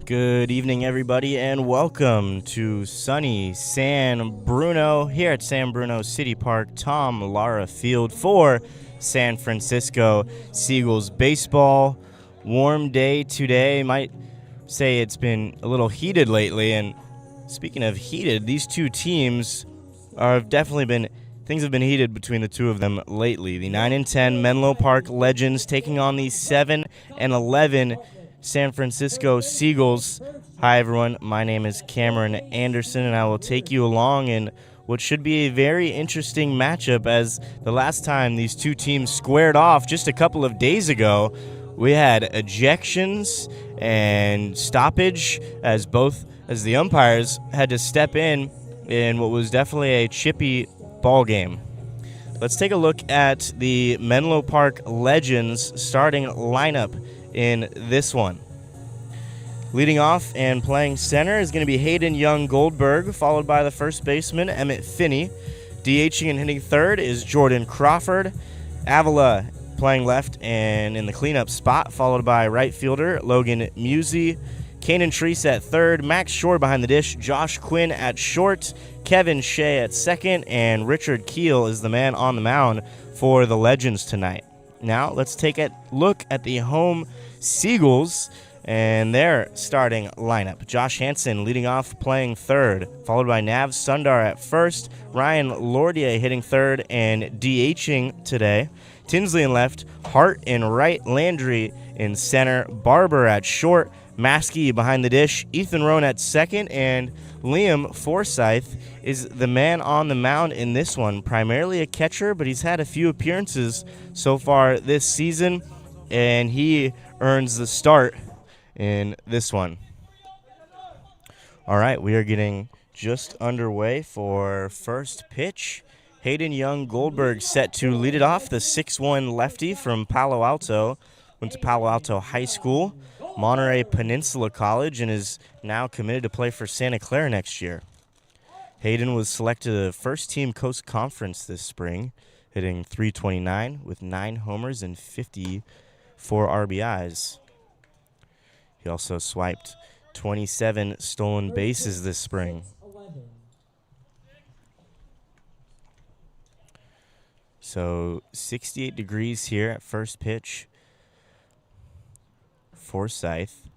Good evening, everybody, and welcome to sunny San Bruno here at San Bruno City Park, Tom Lara Field for San Francisco Seagulls baseball. Warm day today. Might say it's been a little heated lately, and speaking of heated, these two teams have definitely been. Things have been heated between the two of them lately. The 9-10 Menlo Park Legends taking on the 7-11 San Francisco Seagulls. Hi, everyone. My name is Cameron Anderson, and I will take you along in what should be a very interesting matchup, as the last time these two teams squared off just a couple of days ago, we had ejections and stoppage as the umpires had to step in what was definitely a chippy ball game. Let's take a look at the Menlo Park Legends starting lineup in this one. Leading off and playing center is going to be Hayden Young Goldberg, followed by the first baseman Emmett Finney. DHing and hitting third is Jordan Crawford. Avila playing left and in the cleanup spot, followed by right fielder Logan Musey. Kanan Treese at third, Max Shore behind the dish, Josh Quinn at short, Kevin Shea at second, and Richard Keel is the man on the mound for the Legends tonight. Now let's take a look at the home Seagulls and their starting lineup. Josh Hansen leading off playing third, followed by Nav Sundar at first, Ryan Lordier hitting third and DHing today. Tinsley in left, Hart in right, Landry in center, Barber at short, Maskey behind the dish, Ethan Rohn at second, and Liam Forsyth is the man on the mound in this one. Primarily a catcher, but he's had a few appearances so far this season, and he earns the start in this one. All right, we are getting just underway for first pitch. Hayden Young Goldberg set to lead it off, the 6'1 lefty from Palo Alto. Went to Palo Alto High School, Monterey Peninsula College, and is now committed to play for Santa Clara next year. Hayden was selected to the first-team Coast Conference this spring, hitting .329 with 9 homers and 54 RBIs. He also swiped 27 stolen bases this spring. So 68 degrees here at first pitch. Forsyth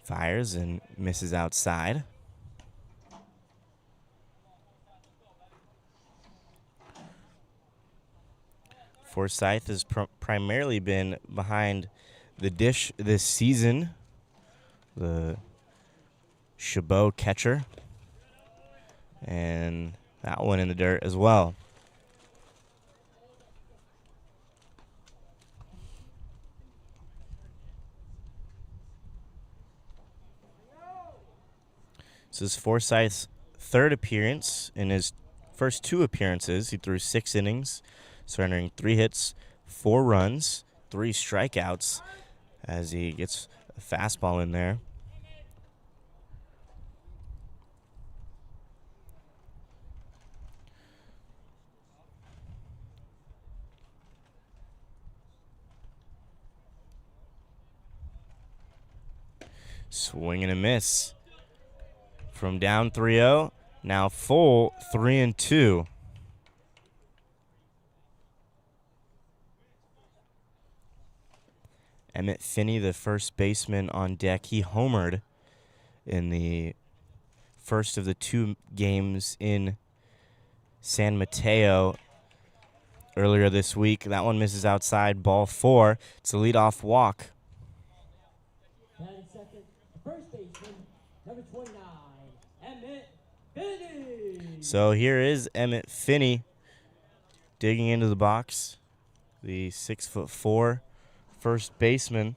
fires and misses outside. Forsyth has primarily been behind the dish this season, the Chabot catcher, and that one in the dirt as well. This is Forsyth's third appearance. In his first 2 appearances, he threw 6 innings, surrendering 3 hits, 4 runs, 3 strikeouts, as he gets a fastball in there. Swing and a miss. From down 3-0, now full 3-2. Emmett Finney, the first baseman on deck, he homered in the first of the 2 games in San Mateo earlier this week. That one misses outside, ball 4. It's a leadoff walk. First baseman, number 29. Emmett Finney. So here is Emmett Finney digging into the box, the 6'4" first baseman.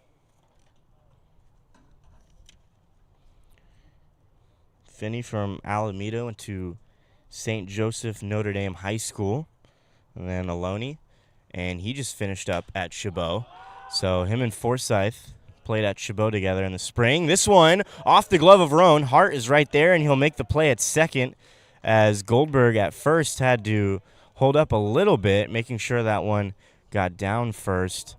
Finney from Alameda went to St. Joseph Notre Dame High School, and then Ohlone, and he just finished up at Chabot. So him and Forsyth played at Chabot together in the spring. This one off the glove of Rohn. Hart is right there, and he'll make the play at second, as Goldberg at first had to hold up a little bit, making sure that one got down first.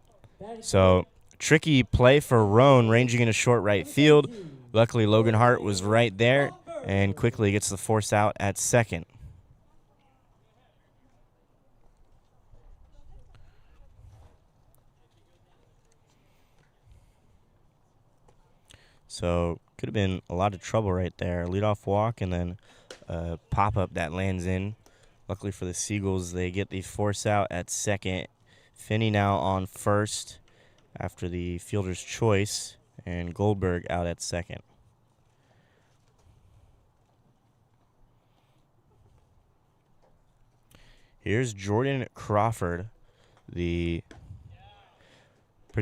So tricky play for Rohn, ranging into short right field. Luckily, Logan Hart was right there and quickly gets the force out at second. So could have been a lot of trouble right there. Leadoff walk and then a pop-up that lands in. Luckily for the Seagulls, they get the force out at second. Finney now on first after the fielder's choice, and Goldberg out at second. Here's Jordan Crawford, pretty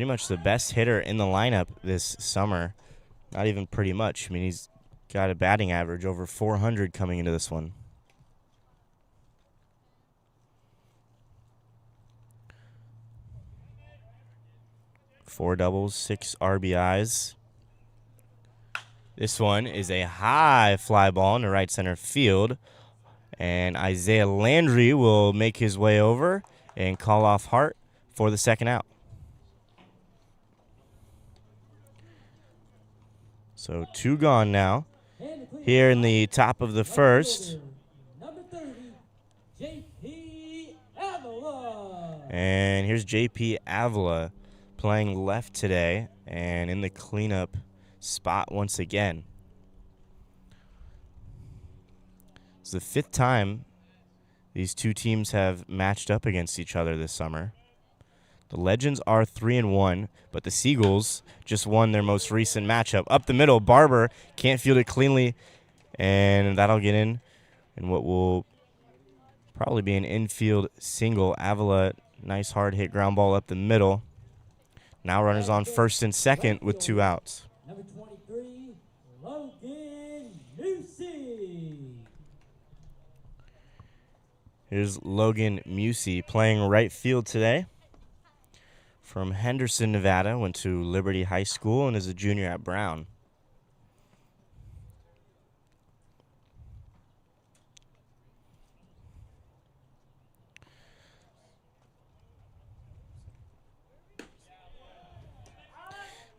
much the best hitter in the lineup this summer. Not even pretty much. I mean, he's got a batting average over 400 coming into this one. Four doubles, 6 RBIs. This one is a high fly ball in the right center field. And Isaiah Landry will make his way over and call off Hart for the second out. So 2 gone now. Here in the top of the first. And here's JP Avila playing left today and in the cleanup spot once again. It's the 5th time these two teams have matched up against each other this summer. The Legends are 3-1, but the Seagulls just won their most recent matchup. Up the middle, Barber can't field it cleanly, and that'll get in what will probably be an infield single. Avila, nice hard hit ground ball up the middle. Now runners on first and second with 2 outs. Number 23, Logan Musey. Here's Logan Musey playing right field today. From Henderson, Nevada, went to Liberty High School and is a junior at Brown.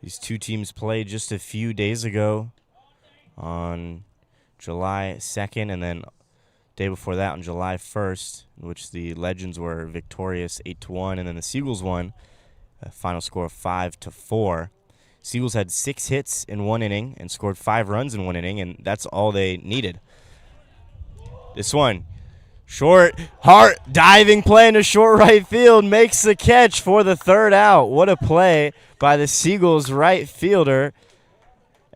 These two teams played just a few days ago on July 2nd, and then day before that on July 1st, in which the Legends were victorious 8-1, and then the Seagulls won. A final score of 5-4. Seagulls had 6 hits in 1 inning and scored 5 runs in 1 inning, and that's all they needed. This one, short, Hart diving play into short right field, makes the catch for the 3rd out. What a play by the Seagulls right fielder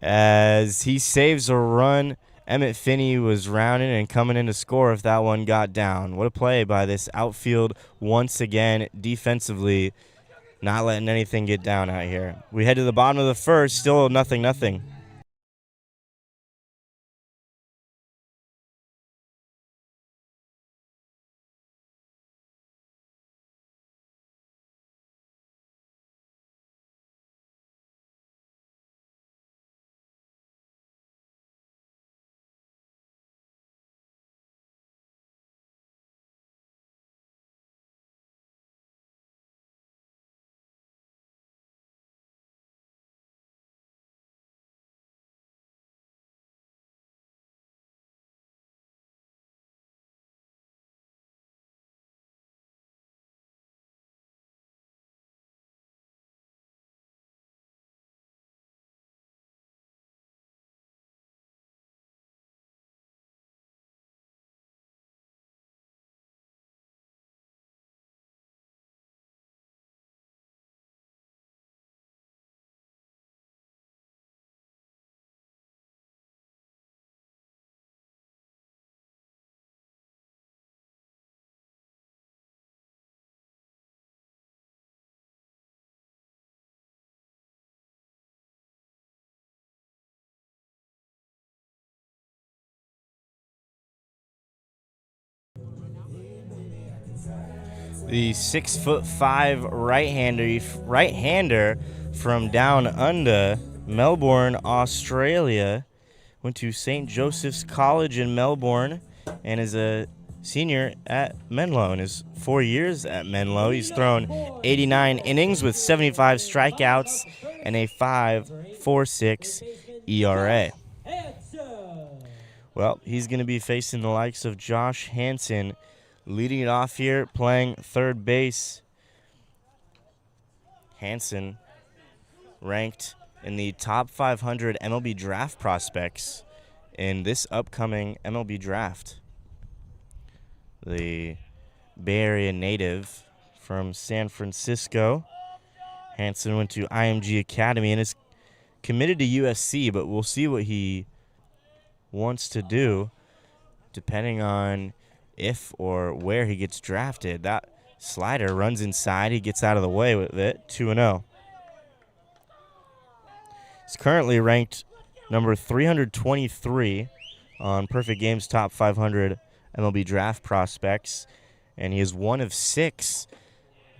as he saves a run. Emmett Finney was rounding and coming in to score if that one got down. What a play by this outfield once again defensively. Not letting anything get down out here. We head to the bottom of the first, still 0-0. The 6'5" right-hander from down under Melbourne, Australia, went to St. Joseph's College in Melbourne and is a senior at Menlo. In his 4 years at Menlo, he's thrown 89 innings with 75 strikeouts and a 5.46 ERA. Hanson. Well, he's going to be facing the likes of Josh Hanson, leading it off here, playing third base. Hanson ranked in the top 500 MLB draft prospects in this upcoming MLB draft. The Bay Area native from San Francisco. Hanson went to IMG Academy and is committed to USC, but we'll see what he wants to do depending on if or where he gets drafted. That slider runs inside. He gets out of the way with it. 2-0. He's currently ranked number 323 on Perfect Game's top 500 MLB draft prospects, and he is one of 6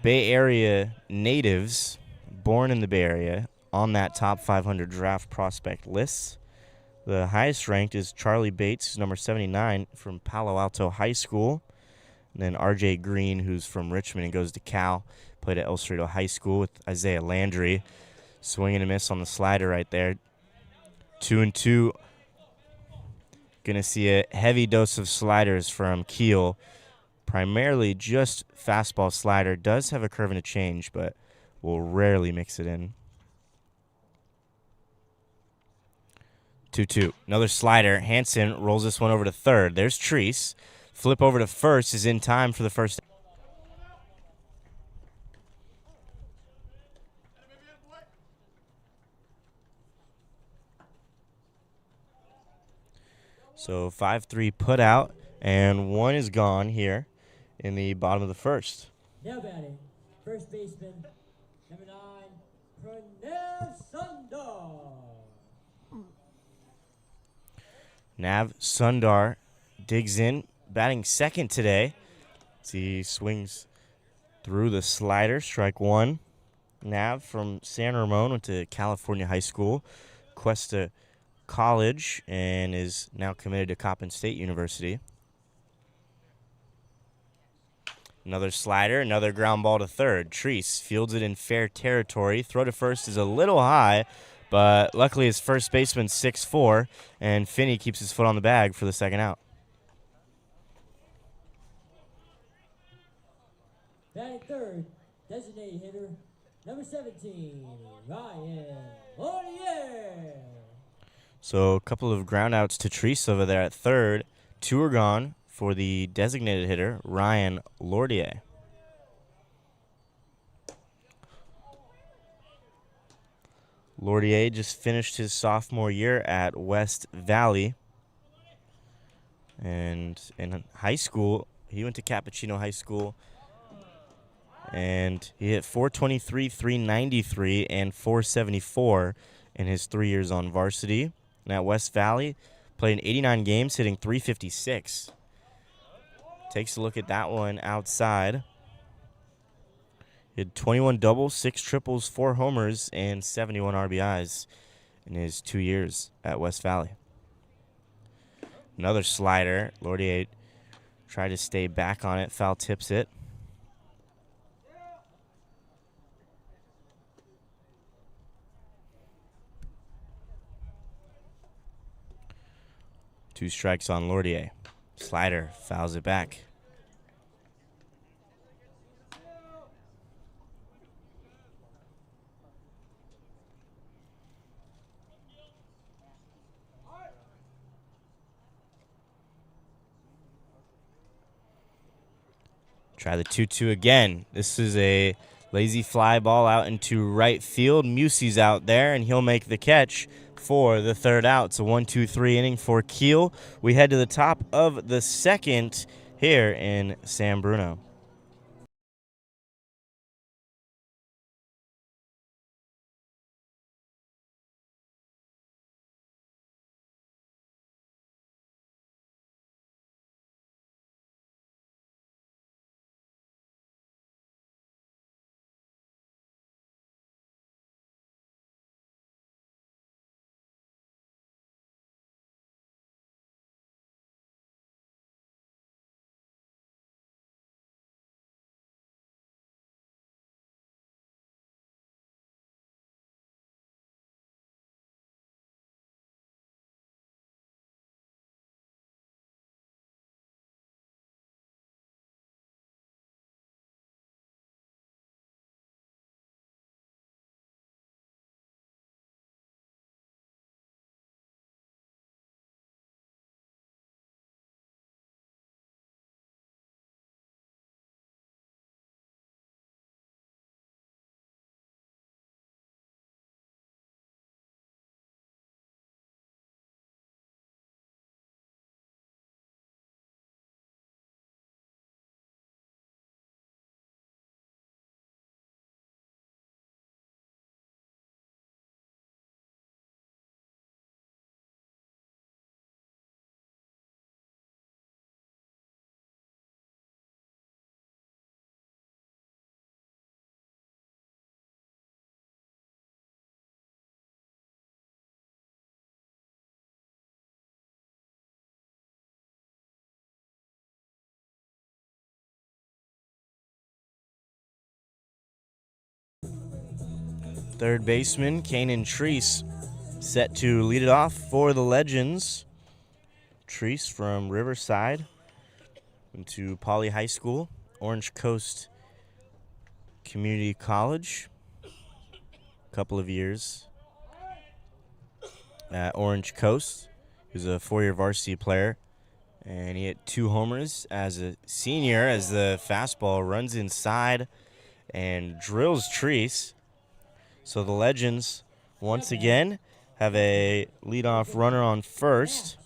Bay Area natives born in the Bay Area on that top 500 draft prospect list. The highest ranked is Charlie Bates, who's number 79 from Palo Alto High School. And then R.J. Green, who's from Richmond and goes to Cal, played at El Cerrito High School with Isaiah Landry. Swing and a miss on the slider right there. 2-2. Going to see a heavy dose of sliders from Keel. Primarily just fastball slider. Does have a curve and a change, but will rarely mix it in. 2-2. Another slider. Hanson rolls this one over to third. There's Treese. Flip over to first is in time for the first. So 5-3 put out, and one is gone here in the bottom of the first. Now batting, first baseman, number 9, Pranav Sundar. Nav Sundar digs in, batting second today. As he swings through the slider, strike one. Nav from San Ramon, went to California High School, Cuesta College, and is now committed to Coppin State University. Another slider, another ground ball to third. Treese fields it in fair territory. Throw to first is a little high, but luckily his first baseman's 6'4", and Finney keeps his foot on the bag for the second out. Batting third, designated hitter, number 17, Ryan Laurier. So a couple of groundouts to Treese over there at third. 2 are gone for the designated hitter, Ryan Laurier. Laurier just finished his sophomore year at West Valley. And in high school, he went to Cappuccino High School. And he hit 423, 393, and 474 in his 3 years on varsity. And at West Valley, played in 89 games, hitting 356. Takes a look at that one outside. He had 21 doubles, 6 triples, 4 homers, and 71 RBIs in his 2 years at West Valley. Another slider. Laurier tried to stay back on it, foul tips it. Two strikes on Laurier. Slider fouls it back. Try the 2-2 again. This is a lazy fly ball out into right field. Musey's out there, and he'll make the catch for the third out. It's a 1-2-3 inning for Keel. We head to the top of the second here in San Bruno. Third baseman Kanan Treese set to lead it off for the Legends. Treese from Riverside went to Poly High School, Orange Coast Community College. Couple of years at Orange Coast. He was a 4-year varsity player, and he hit 2 homers as a senior as the fastball runs inside and drills Treese. So the Legends, once again, have a leadoff runner on first.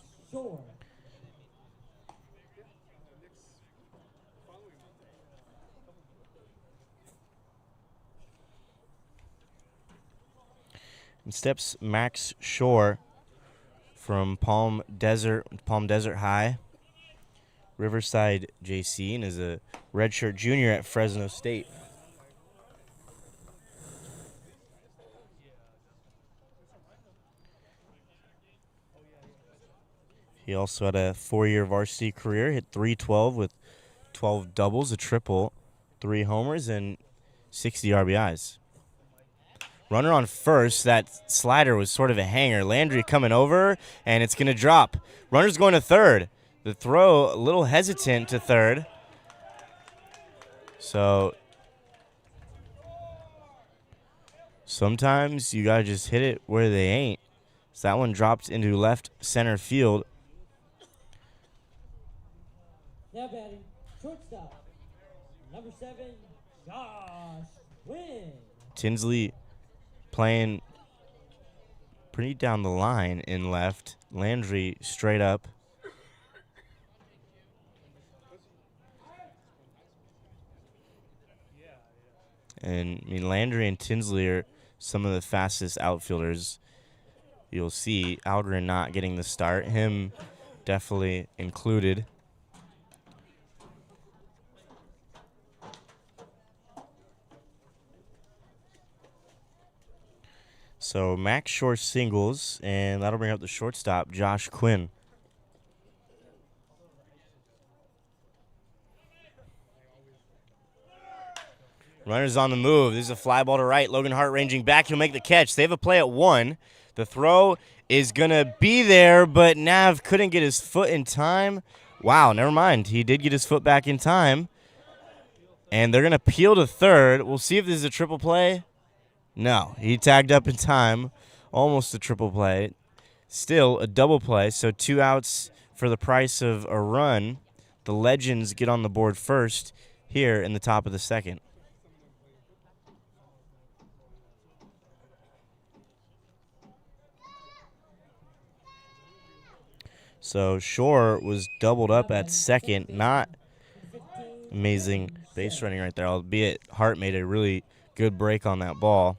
And steps Max Shore from Palm Desert High, Riverside JC, and is a redshirt junior at Fresno State. He also had a 4-year varsity career, hit .312 with 12 doubles, a triple, 3 homers, and 60 RBIs. Runner on first. That slider was sort of a hanger. Landry coming over, and it's going to drop. Runner's going to third. The throw a little hesitant to third. So sometimes you got to just hit it where they ain't. So that one dropped into left center field. Now batting, shortstop, number 7, Josh Quinn. Tinsley playing pretty down the line in left. Landry straight up. And I mean, Landry and Tinsley are some of the fastest outfielders you'll see. Algren not getting the start. Him definitely included. So Max Shore singles, and that'll bring up the shortstop, Josh Quinn. Runner's on the move. This is a fly ball to right. Logan Hart ranging back. He'll make the catch. They have a play at 1. The throw is going to be there, but Nav couldn't get his foot in time. Wow, never mind. He did get his foot back in time. And they're going to peel to third. We'll see if this is a triple play. No, he tagged up in time. Almost a triple play. Still a double play, so 2 outs for the price of a run. The Legends get on the board first here in the top of the second. So Shore was doubled up at second. Not amazing base running right there, albeit Hart made a really good break on that ball.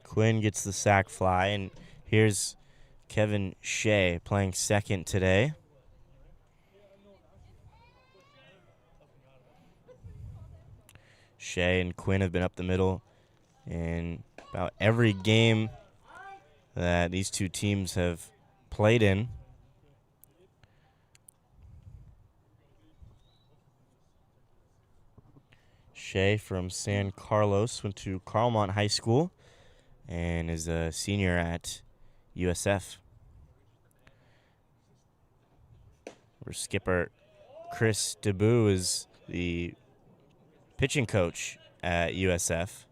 Quinn gets the sac fly, and here's Kevin Shea playing second today. Shea and Quinn have been up the middle in about every game that these two teams have played in. Shea from San Carlos went to Carlmont High School and is a senior at USF. Our skipper Chris DeBoo is the pitching coach at USF.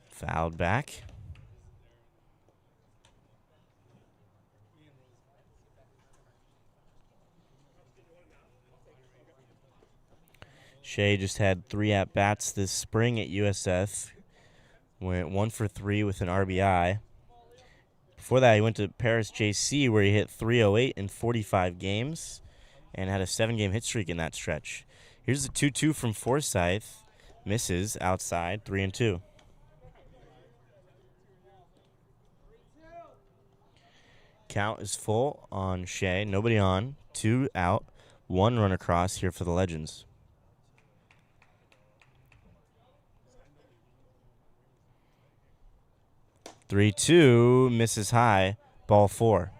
Fouled back. Shea just had 3 at-bats this spring at USF. Went 1 for 3 with an RBI. Before that, he went to Paris JC, where he hit .308 in 45 games and had a 7-game hit streak in that stretch. Here's the 2-2 from Forsyth. Misses outside, 3-2. Count is full on Shea. Nobody on. 2 out. 1 run across here for the Legends. 3-2, misses high, ball 4.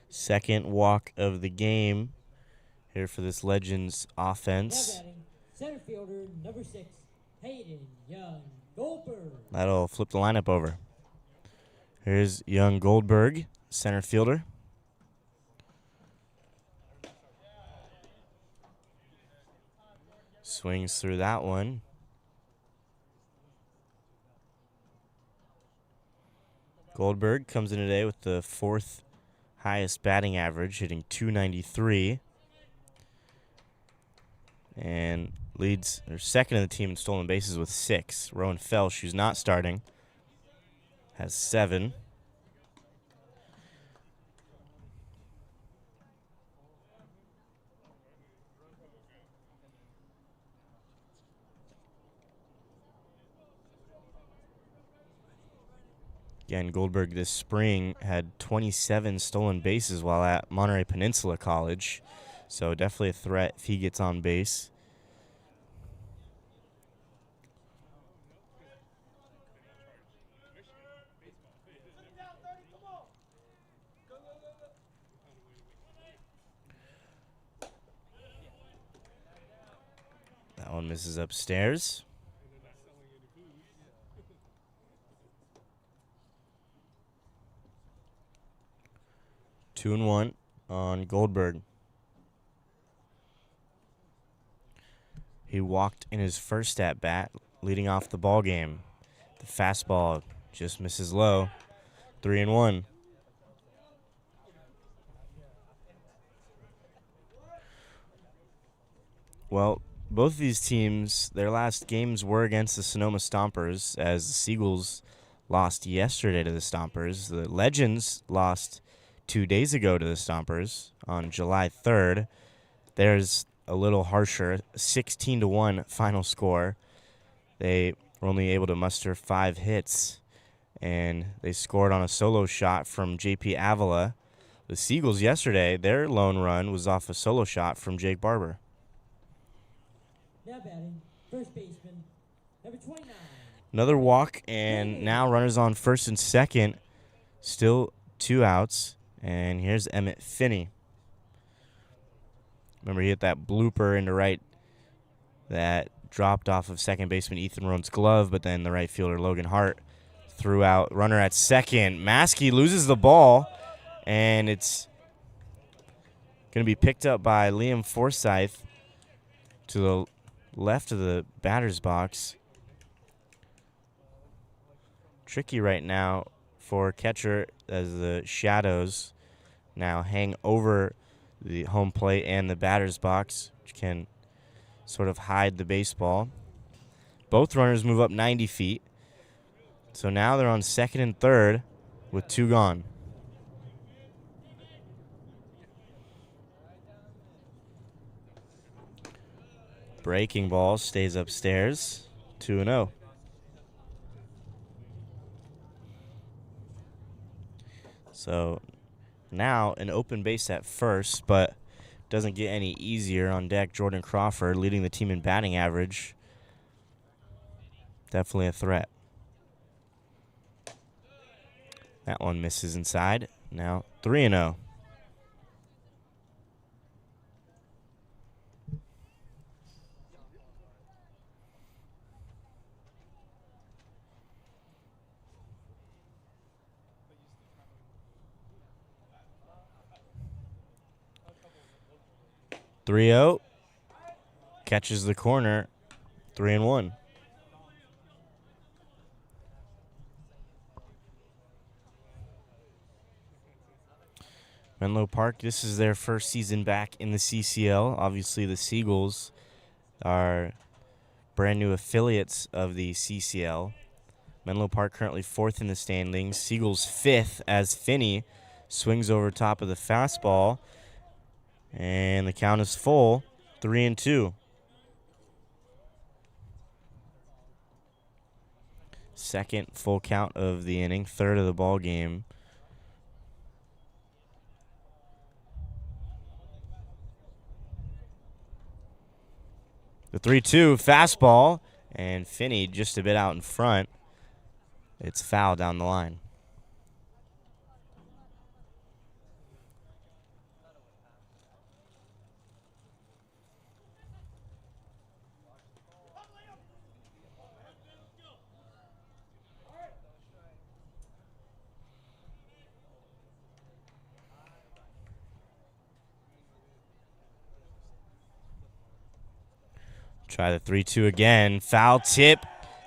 Second walk of the game here for this Legends offense. Now batting, center fielder, number 6, Hayden Young Goldberg. That'll flip the lineup over. Here's Young Goldberg, center fielder. Swings through that one. Goldberg comes in today with the 4th highest batting average, hitting .293. And leads, or second in the team in stolen bases with 6. Rowan Felsh, who's not starting, has 7. Again, Goldberg this spring had 27 stolen bases while at Monterey Peninsula College. So definitely a threat if he gets on base. That one misses upstairs. Two and 1 on Goldberg. He walked in his first at bat, leading off the ball game. The fastball just misses low. 3 and 1. Well, both of these teams, their last games were against the Sonoma Stompers, as the Seagulls lost yesterday to the Stompers. The Legends lost 2 days ago to the Stompers on July 3rd. There's a little harsher, 16-1 final score. They were only able to muster 5 hits, and they scored on a solo shot from J.P. Avila. The Seagulls yesterday, their lone run was off a solo shot from Jake Barber. Now batting, first baseman, number 29. Another walk, and now runners on first and second. Still 2 outs, and here's Emmett Finney. Remember, he hit that blooper into right that dropped off of second baseman Ethan Roan's glove, but then the right fielder Logan Hart threw out. Runner at second. Maskey loses the ball, and it's going to be picked up by Liam Forsyth to the left of the batter's box. Tricky right now for catcher as the shadows now hang over the home plate and the batter's box, which can sort of hide the baseball. Both runners move up 90 feet. So now they're on second and third with 2 gone. Breaking ball stays upstairs, 2-0. So now an open base at first, but doesn't get any easier on deck. Jordan Crawford leading the team in batting average. Definitely a threat. That one misses inside. Now 3-0. Catches the corner. 3-1. Menlo Park, this is their first season back in the CCL. Obviously, the Seagulls are brand new affiliates of the CCL. Menlo Park currently 4th in the standings. Seagulls 5th as Finney swings over top of the fastball. And the count is full, 3-2. Second full count of the inning, third of the ball game. The 3-2 fastball, and Finney just a bit out in front. It's foul down the line. Try the 3-2 again. Foul tip.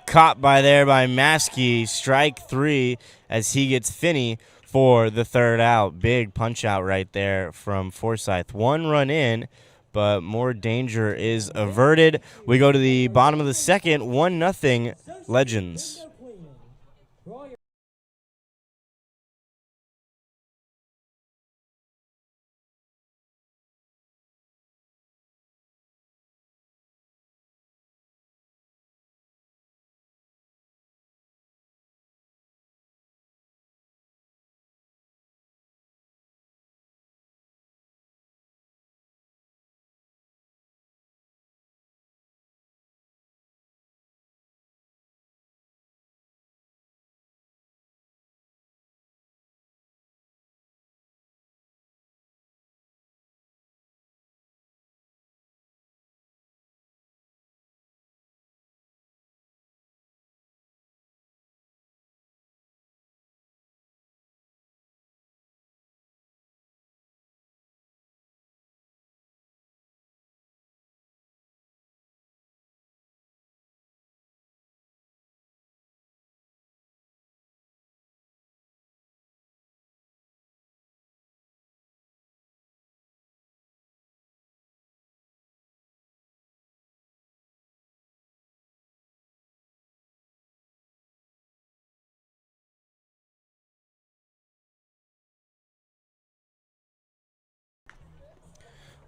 Caught by Maskey. Strike 3 as he gets Finney for the third out. Big punch out right there from Forsyth. 1 run in, but more danger is averted. We go to the bottom of the second. 1-0 Legends.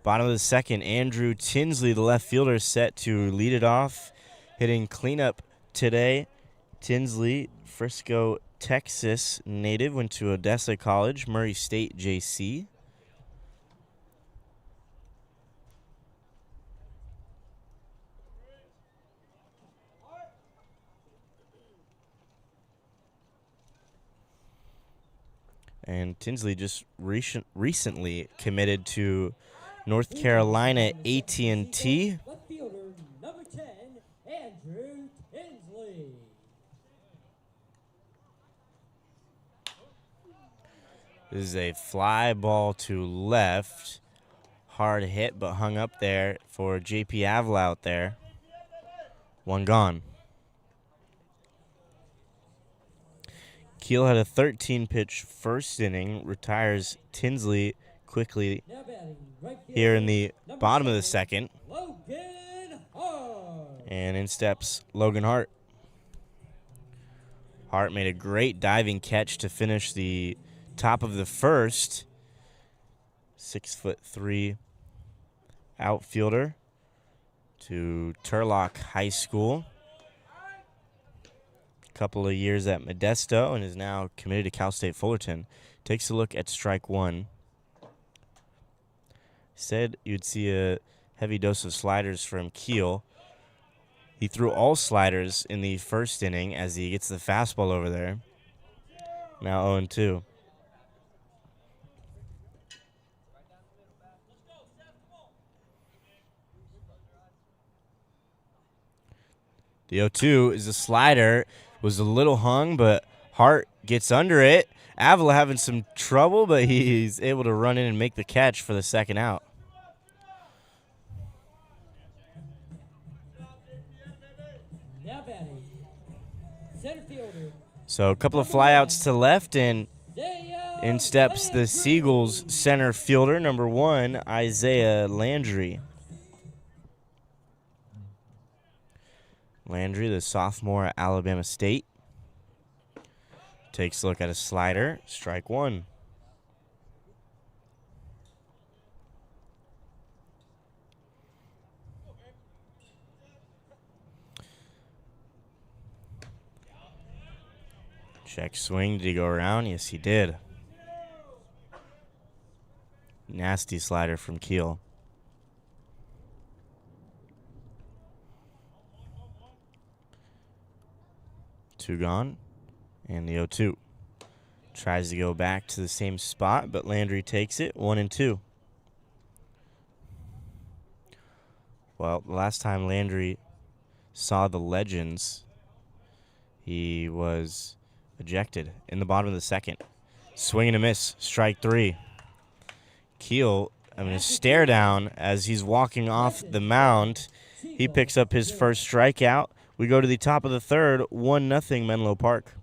Bottom of the second, Andrew Tinsley, the left fielder, set to lead it off. Hitting cleanup today. Tinsley, Frisco, Texas native, went to Odessa College, Murray State JC. And Tinsley just recently committed to North Carolina AT&T. Left fielder number 10, Andrew Tinsley. This is a fly ball to left. Hard hit, but hung up there for J.P. Avila out there. 1 gone. Keel had a 13-pitch first inning, retires Tinsley quickly here in the bottom of the second. And in steps Logan Hart. Hart made a great diving catch to finish the top of the first. 6'3" outfielder to Turlock High School. Couple of years at Modesto and is now committed to Cal State Fullerton. Takes a look at strike 1. Said you'd see a heavy dose of sliders from Keel. He threw all sliders in the first inning as he gets the fastball over there. Now 0-2. The 0-2 is a slider. Was a little hung, but Hart gets under it. Avila having some trouble, but he's able to run in and make the catch for the second out. So a couple of flyouts to left, and in steps the Seagulls center fielder, number 1, Isaiah Landry. Landry, the sophomore at Alabama State. Takes a look at a slider. Strike 1. Check swing. Did he go around? Yes, he did. Nasty slider from Keel. Two gone. And the 0-2. Tries to go back to the same spot, but Landry takes it. 1-2. Well, the last time Landry saw the Legends, he was ejected in the bottom of the second. Swing and a miss. Strike 3. Keel, a stare down as he's walking off the mound. He picks up his first strikeout. We go to the top of the third, 1-0 Menlo Park.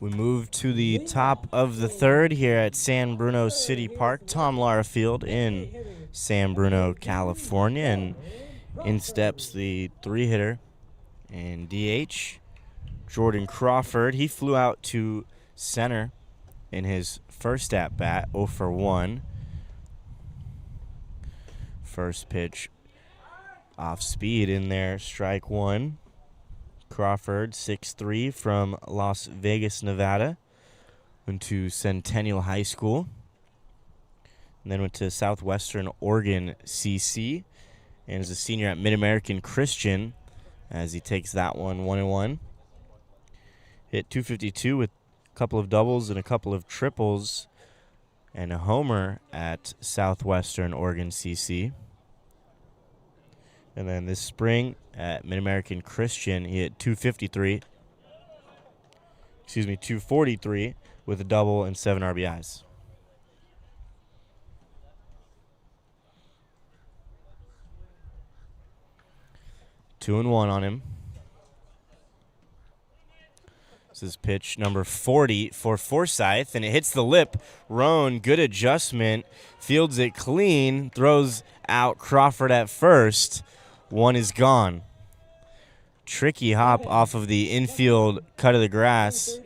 We move to the top of the third here at San Bruno City Park. Tom Lara Field in San Bruno, California. And in steps the 3-hitter and DH, Jordan Crawford. He flew out to center in his first at-bat, 0 for 1. First pitch off speed in there, strike 1. Crawford, 6'3", from Las Vegas, Nevada. Went to Centennial High School. And then went to Southwestern Oregon CC. And is a senior at Mid-American Christian as he takes that one 1-1. Hit .252 with a couple of doubles and a couple of triples and a homer at Southwestern Oregon CC. And then this spring at Mid-American Christian, he hit .243 with a double and 7 RBIs. Two and one on him. This is pitch number 40 for Forsyth, and it hits the lip. Roan, good adjustment, fields it clean, throws out Crawford at first. One is gone. Tricky hop off of the infield cut of the grass.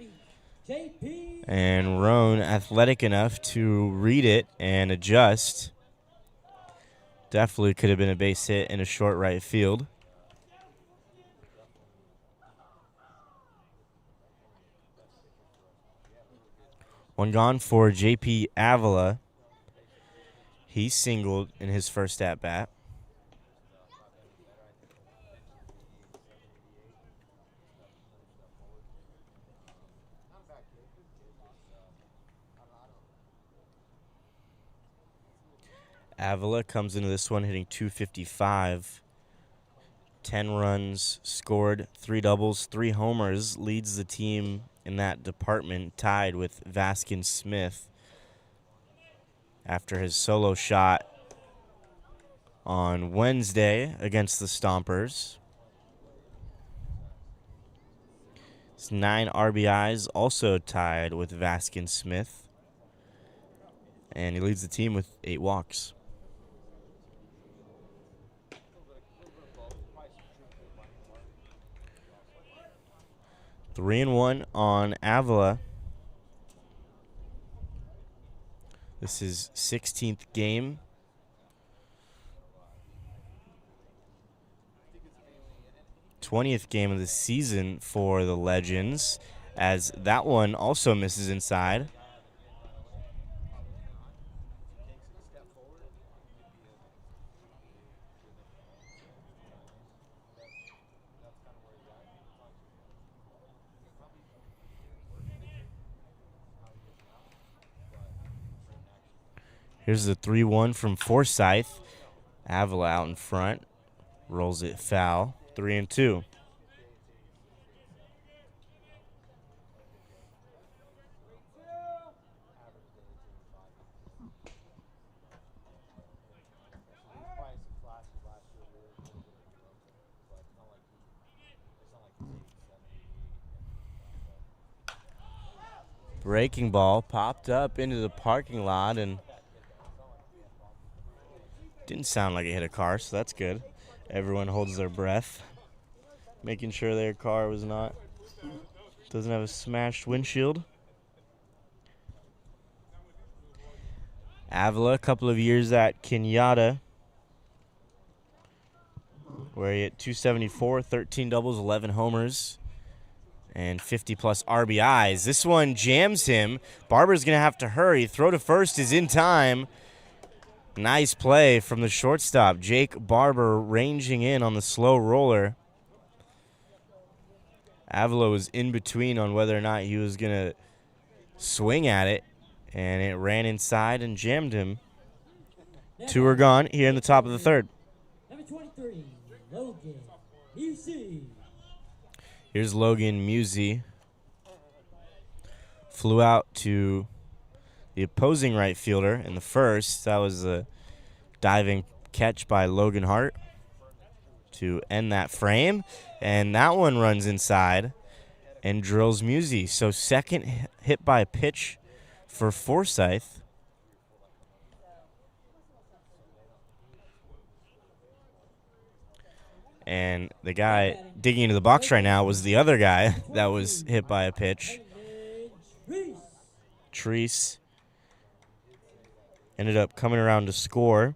And Roan athletic enough to read it and adjust. Definitely could have been a base hit in a short right field. One gone for J.P. Avila. He singled in his first at-bat. Avila comes into this one hitting .255. 10 runs scored, 3 doubles, 3 homers, leads the team in that department, tied with Vaskin Smith after his solo shot on Wednesday against the Stompers. It's 9 RBIs, also tied with Vaskin Smith. And he leads the team with 8 walks. Three and 1 on Avila. This is 16th game. '20th game of the season for the Legends, as that one also misses inside. Here's the 3-1 from Forsyth. Avila out in front. Rolls it foul. 3-2. Breaking ball popped up into the parking lot and didn't sound like it hit a car, so that's good. Everyone holds their breath, making sure their car doesn't have a smashed windshield. Avila, a couple of years at Kenyatta, where he hit 274, 13 doubles, 11 homers, and 50-plus RBIs. This one jams him. Barber's going to have to hurry. Throw to first is in time. Nice play from the shortstop. Jake Barber ranging in on the slow roller. Avila was in between on whether or not he was going to swing at it, and it ran inside and jammed him. 2 are gone here in the top of the third. Number 23, Logan Busey. Here's Logan Musey. Flew out to the opposing right fielder in the first. That was a diving catch by Logan Hart to end that frame. And that one runs inside and drills Musey. So second hit by a pitch for Forsyth. And the guy digging into the box right now was the other guy that was hit by a pitch. Treese ended up coming around to score.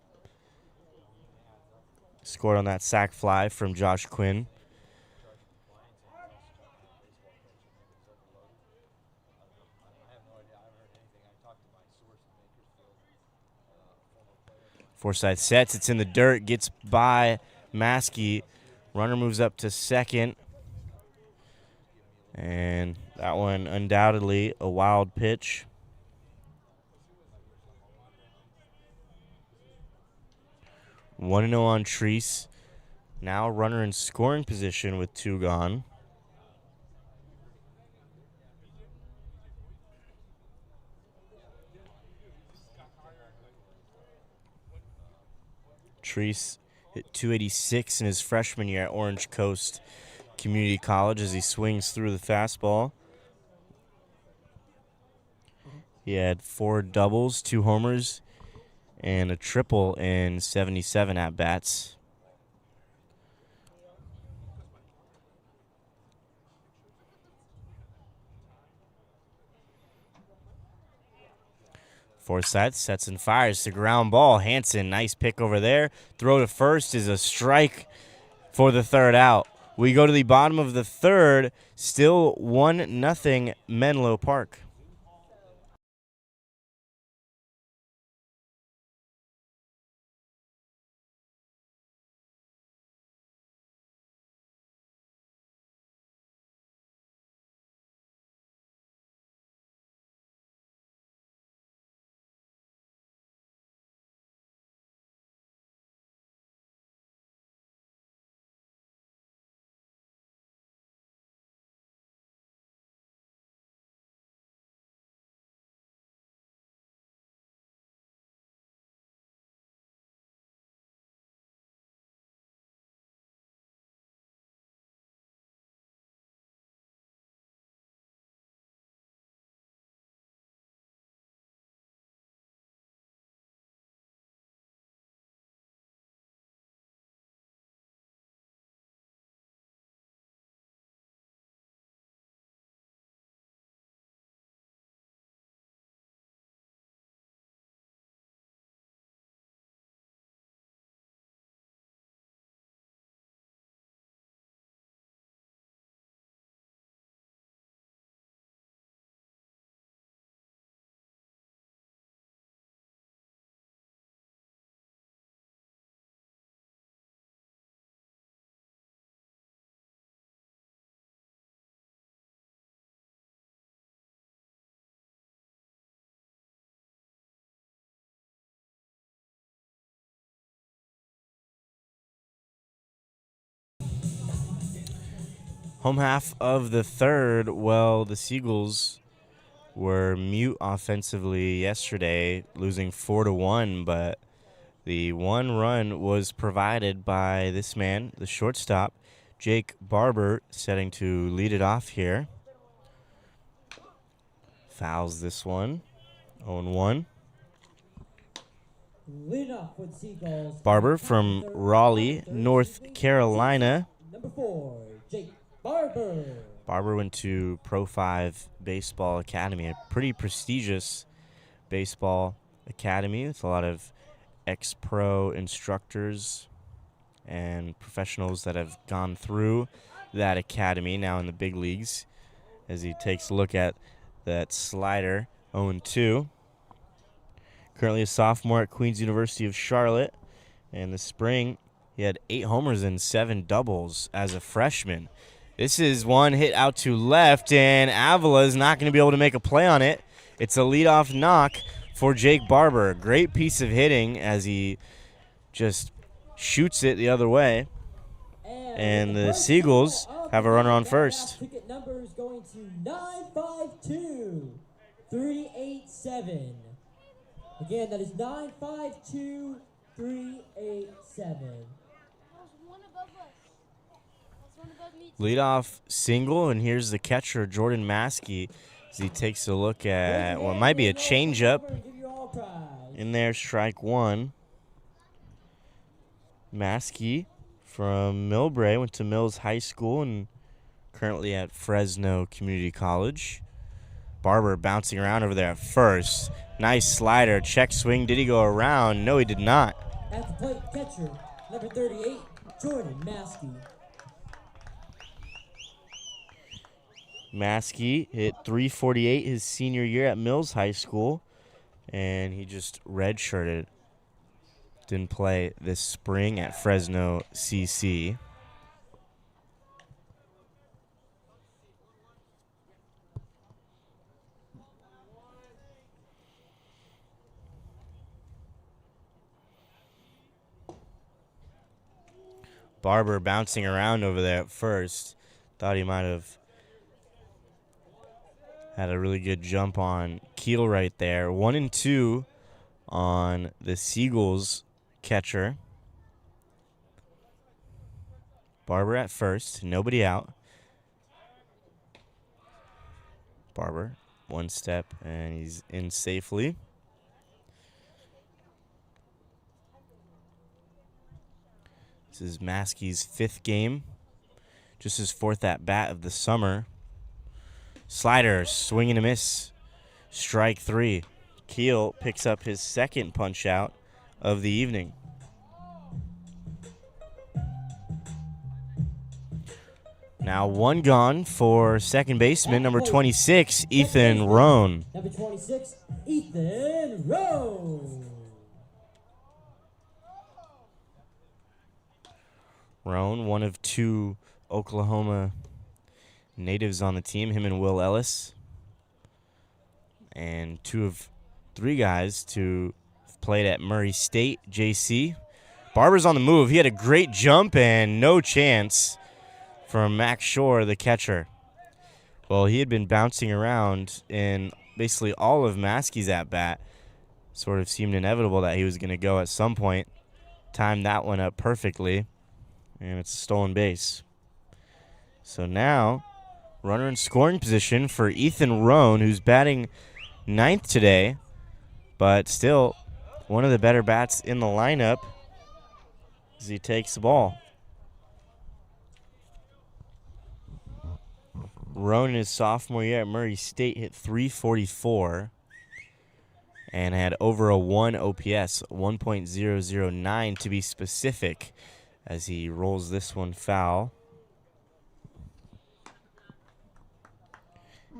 Scored on that sac fly from Josh Quinn. Forsyth sets, it's in the dirt, gets by Maskey. Runner moves up to second. And that one undoubtedly a wild pitch. One 1-0 on Treese. Now runner in scoring position with 2 gone. Treese hit 286 in his freshman year at Orange Coast Community College as he swings through the fastball. He had 4 doubles, 2 homers, and a triple in 77 at-bats. Forsyth sets and fires the ground ball. Hanson, nice pick over there. Throw to first is a strike for the third out. We go to the bottom of the third, still 1-0 Menlo Park. Home half of the third, well, the Seagulls were mute offensively yesterday, losing 4-1, but the one run was provided by this man, the shortstop, Jake Barber, setting to lead it off here. Fouls this one, 0-1. Lead off with Seagulls. Barber from Raleigh, North Carolina. Number 4, Jake Barber. Barber went to Pro 5 Baseball Academy, a pretty prestigious baseball academy with a lot of ex-pro instructors and professionals that have gone through that academy now in the big leagues. As he takes a look at that slider, 0-2. Currently a sophomore at Queen's University of Charlotte. In the spring, he had 8 homers and 7 doubles as a freshman. This is one hit out to left, and Avila is not going to be able to make a play on it. It's a leadoff knock for Jake Barber. Great piece of hitting as he just shoots it the other way. And the Seagulls have a runner on first. Ticket numbers going to 952-387. Again, that is 952-387. Leadoff single, and here's the catcher, Jordan Maskey, as he takes a look at what might be a changeup. In there, strike one. Maskey from Millbrae, went to Mills High School and currently at Fresno Community College. Barber bouncing around over there at first. Nice slider, check swing. Did he go around? No, he did not. At the plate, catcher, number 38, Jordan Maskey. Maskey hit .348 his senior year at Mills High School, and he just redshirted. Didn't play this spring at Fresno CC. Barber bouncing around over there at first. Thought he might have had a really good jump on Keel right there. 1-2 on the Seagulls catcher. Barber at first, nobody out. Barber, one step, and he's in safely. This is Maskey's 5th game, just his 4th at bat of the summer. Slider, swing and a miss. Strike 3. Keel picks up his 2nd punch out of the evening. Now 1 gone for second baseman, number 26, Ethan Roan. Number 26, Ethan Roan. Roan, one of 2 Oklahoma natives on the team, him and Will Ellis. And 2 of 3 guys to have played at Murray State, JC. Barber's on the move. He had a great jump and no chance from Max Shore, the catcher. Well, he had been bouncing around in basically all of Maskey's at-bat. Sort of seemed inevitable that he was going to go at some point. Timed that one up perfectly. And it's a stolen base. So now, runner in scoring position for Ethan Roan, who's batting 9th today, but still one of the better bats in the lineup as he takes the ball. Roan in his sophomore year at Murray State hit .344 and had over a 1 OPS, 1.009 to be specific, as he rolls this one foul.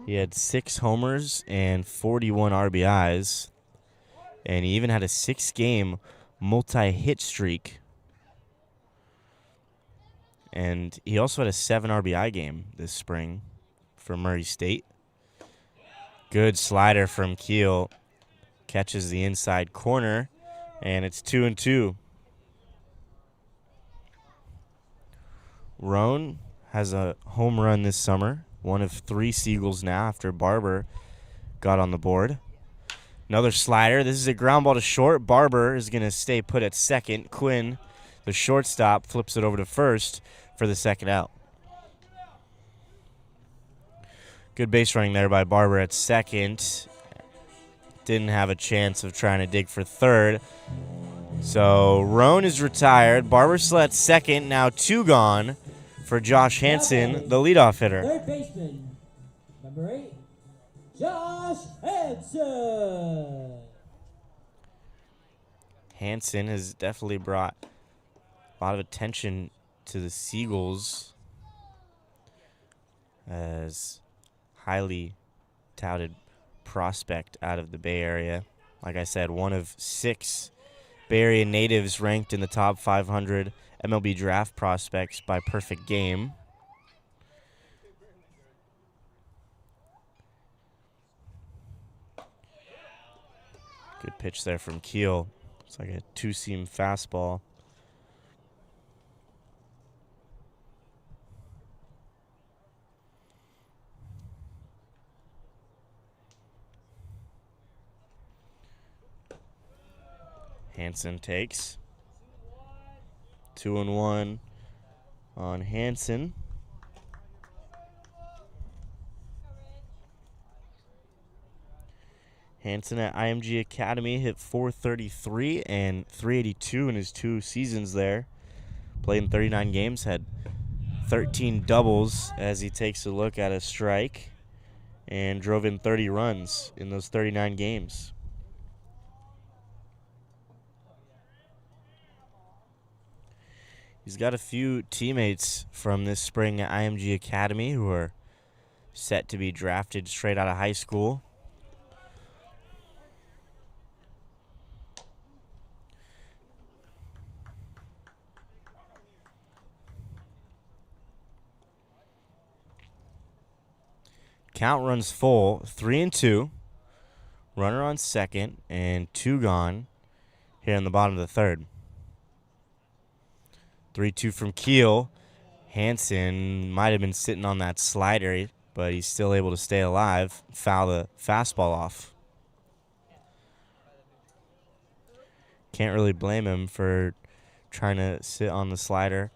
He had 6 homers and 41 RBIs, and he even had a 6-game multi-hit streak. And he also had a 7 RBI game this spring for Murray State. Good slider from Keel. Catches the inside corner, and it's 2-2. Roan has a home run this summer. One of 3 Seagulls now after Barber got on the board. Another slider. This is a ground ball to short. Barber is going to stay put at second. Quinn, the shortstop, flips it over to first for the second out. Good base running there by Barber at second. Didn't have a chance of trying to dig for third. So Roan is retired. Barber's still at second. Now 2 gone for Josh Hansen, the leadoff hitter. Third baseman, number 8, Josh Hansen. Hansen has definitely brought a lot of attention to the Seagulls as highly touted prospect out of the Bay Area. Like I said, one of 6 Bay Area natives ranked in the top 500 MLB draft prospects by perfect game. Good pitch there from Keel. It's like a 2-seam fastball. Hansen takes. 2-1 on Hansen. Hansen at IMG Academy hit .433 and .382 in his 2 seasons there. Played in 39 games, had 13 doubles as he takes a look at a strike, and drove in 30 runs in those 39 games. He's got a few teammates from this spring at IMG Academy who are set to be drafted straight out of high school. Count runs full, 3-2. Runner on second and 2 gone here in the bottom of the third. 3-2 from Keel. Hansen might have been sitting on that slider, but he's still able to stay alive. Foul the fastball off. Can't really blame him for trying to sit on the slider.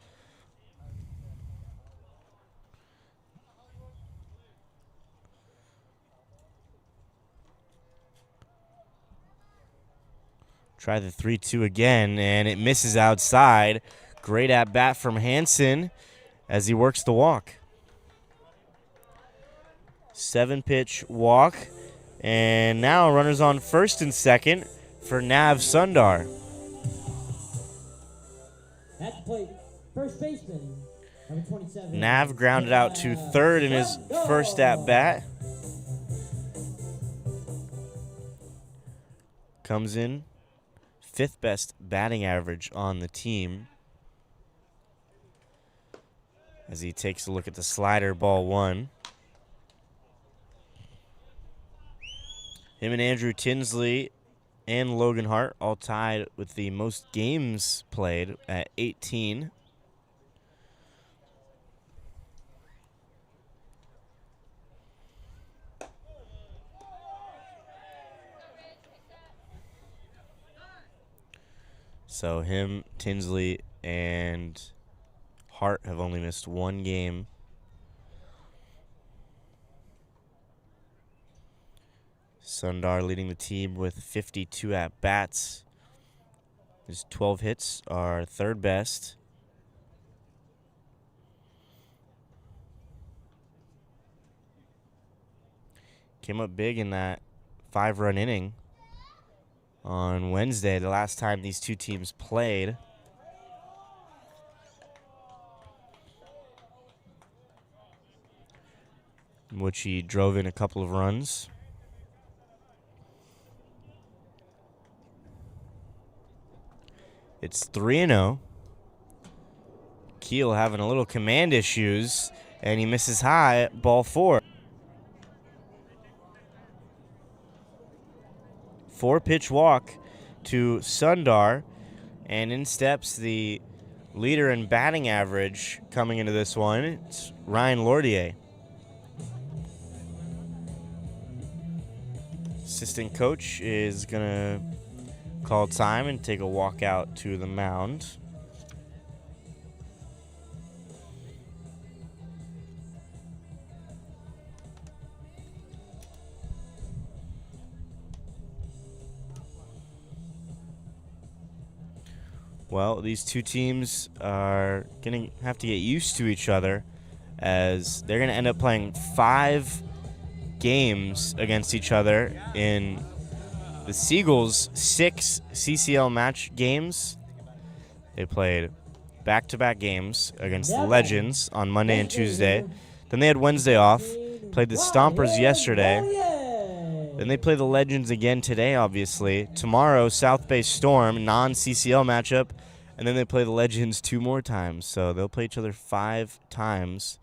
Try the 3-2 again, and it misses outside. Great at bat from Hansen as he works the walk. 7-pitch walk, and now runners on first and second for Nav Sundar. At the plate, first baseman, number 27. Nav grounded out to third in his first at bat. Comes in 5th best batting average on the team as he takes a look at the slider, ball 1. Him and Andrew Tinsley and Logan Hart all tied with the most games played at 18. So him, Tinsley, and Hart have only missed 1 game. Sundar leading the team with 52 at-bats. His 12 hits are 3rd best. Came up big in that 5-run inning on Wednesday, the last time these 2 teams played. In which he drove in a couple of runs. It's 3-0. Keel having a little command issues, and he misses high, ball 4. 4-pitch walk to Sundar, and in steps the Leader in batting average coming into this one, it's Ryan Lordier. Assistant coach is going to call time and take a walk out to the mound. Well, these two teams are going to have to get used to each other, as they're going to end up playing 5 games against each other in the Seagulls' 6 CCL match games. They played back-to-back games against the Legends on Monday and Tuesday. Then they had Wednesday off, played the Stompers yesterday. Then they play the Legends again today, obviously. Tomorrow, South Bay Storm, non-CCL matchup. And then they play the Legends 2 more times. So they'll play each other 5 times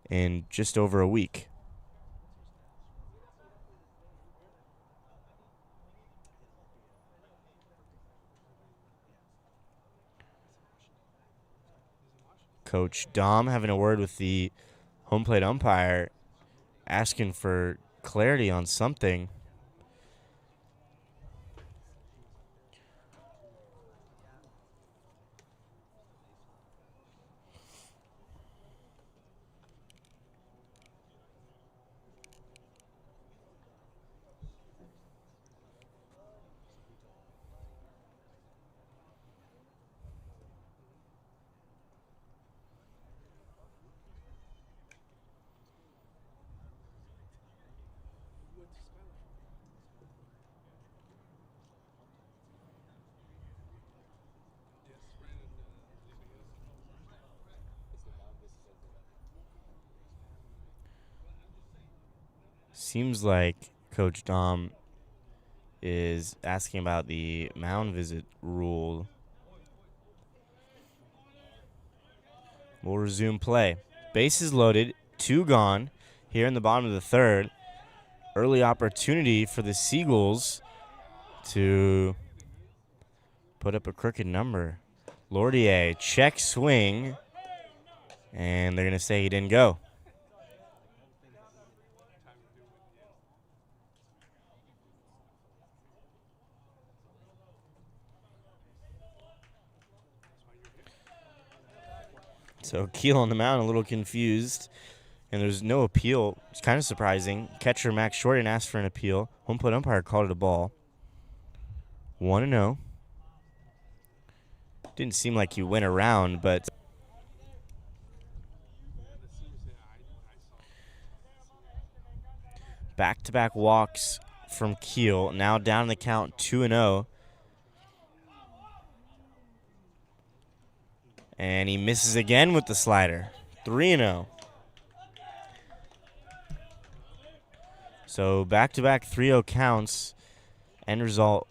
in just over a week. Coach Dom having a word with the home plate umpire, asking for clarity on something. Seems like Coach Dom is asking about the mound visit rule. We'll resume play. Bases loaded, 2 gone here in the bottom of the 3rd. Early opportunity for the Seagulls to put up a crooked number. Lordier, check swing, and they're going to say he didn't go. So Keel on the mound, a little confused, and there's no appeal. It's kind of surprising. Catcher Max Shorten asked for an appeal. Home plate umpire called it a ball. 1-0. Didn't seem like he went around, but back-to-back walks from Keel. Now down the count, 2-0. And he misses again with the slider. 3-0. So back-to-back 3-0 counts. End result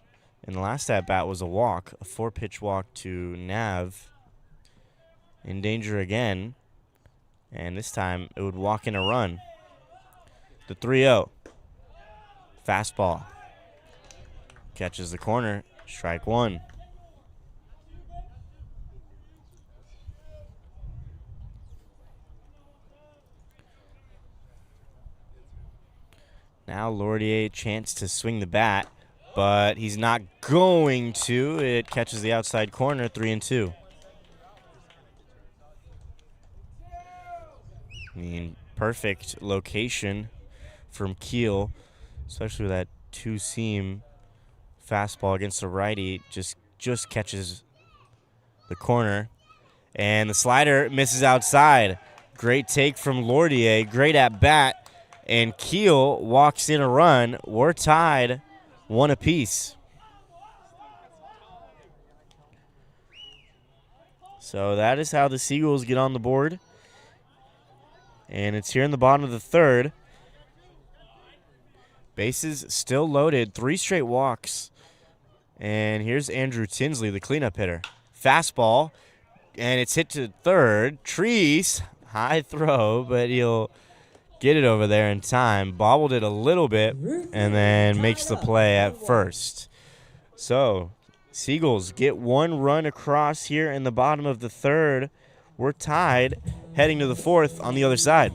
in the last at-bat was a walk, a 4-pitch walk to Nav. In danger again. And this time it would walk in a run. The 3-0. Fastball. Catches the corner. Strike 1. Now Lordier, chance to swing the bat, but he's not going to. It catches the outside corner, 3-2. I mean, perfect location from Keel, especially with that 2-seam fastball against the righty. Just catches the corner. And the slider misses outside. Great take from Lordier. Great at bat. And Keel walks in a run. We're tied 1 apiece. So that is how the Seagulls get on the board. And it's here in the bottom of the 3rd. Bases still loaded. 3 straight walks. And here's Andrew Tinsley, the cleanup hitter. Fastball. And it's hit to 3rd. Trees. High throw, but he'll get it over there in time. Bobbled it a little bit and then makes the play at first. So Seagulls get 1 run across here in the bottom of the 3rd. We're tied, heading to the 4th on the other side.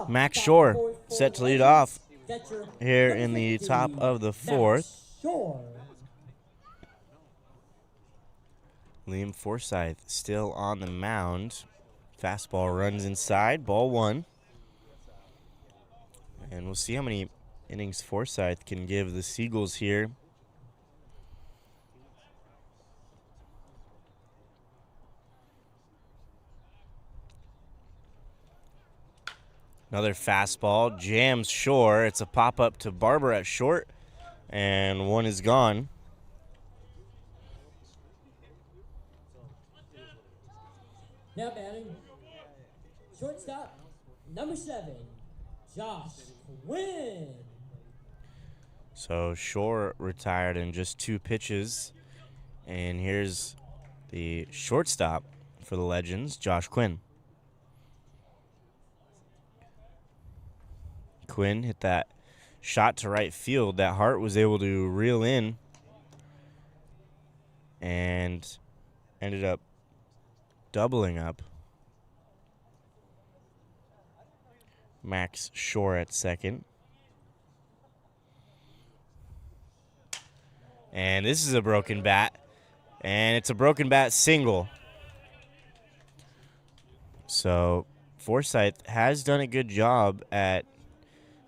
Max Shore set to lead off here in the top of the 4th. Liam Forsyth still on the mound. Fastball runs inside, ball 1. And we'll see how many innings Forsyth can give the Seagulls here. Another fastball, jams Shore. It's a pop-up to Barber at short, and 1 is gone. Now batting, shortstop, number 7, Josh Quinn. So Shore retired in just 2 pitches. And here's the shortstop for the Legends, Josh Quinn. Quinn hit that shot to right field that Hart was able to reel in and ended up doubling up. Max Shore at second. And this is a broken bat. And it's a broken bat single. So Forsyth has done a good job at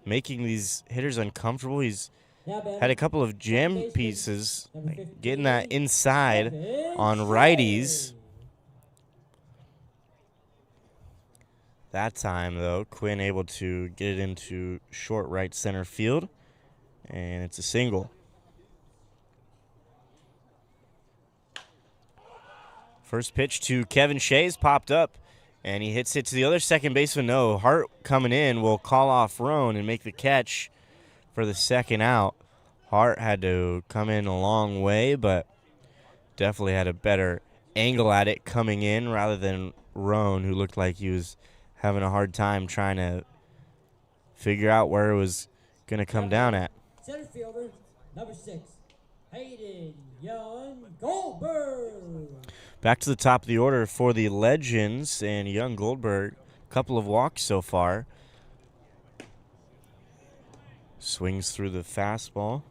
making these hitters uncomfortable. He's had a couple of jam pieces, like getting that inside on righties. That time, though, Quinn able to get it into short right center field, and it's a single. First pitch to Kevin Shays popped up, and he hits it to the other second baseman. No, Hart coming in will call off Roan and make the catch for the second out. Hart had to come in a long way, but definitely had a better angle at it coming in rather than Roan, who looked like he was having a hard time trying to figure out where it was going to come down at. Center fielder, number 6, Hayden Young Goldberg. Back to the top of the order for the Legends and Young Goldberg. A couple of walks so far. Swings through the fastball.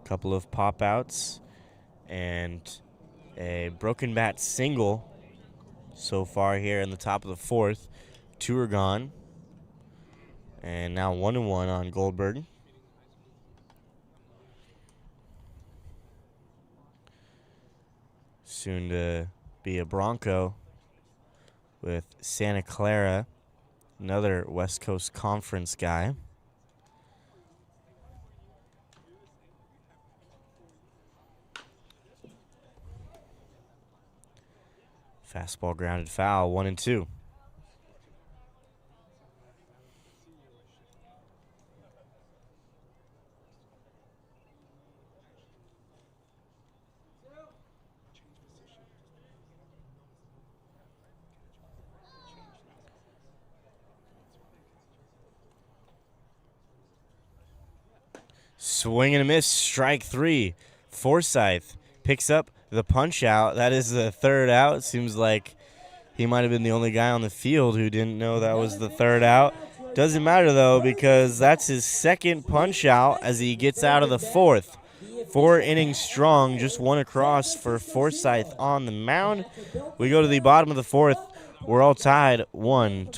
Couple of pop outs and a broken bat single so far here in the top of the 4th. 2 are gone. And now 1-1 on Goldberg. Soon to be a Bronco with Santa Clara, another West Coast Conference guy. Fastball grounded foul, 1-2. Swing and a miss, strike 3. Forsyth picks up the punch out. That is the third out. Seems like he might have been the only guy on the field who didn't know that was the third out. Doesn't matter, though, because that's his second punch out as he gets out of the fourth. 4 innings strong, just one across for Forsyth on the mound. We go to the bottom of the fourth. We're all tied 1-1.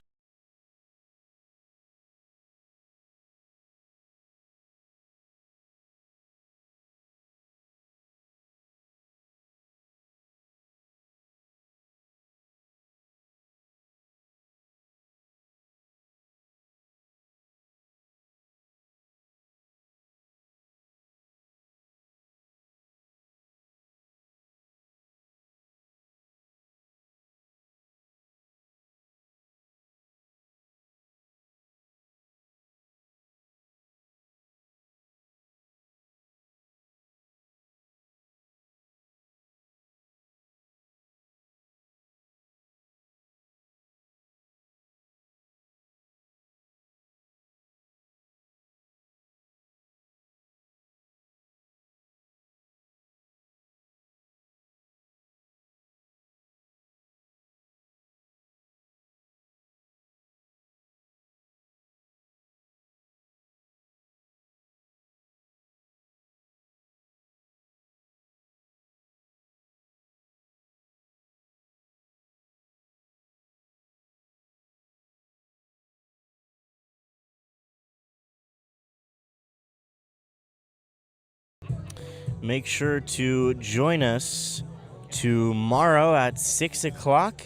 Make sure to join us tomorrow at 6 o'clock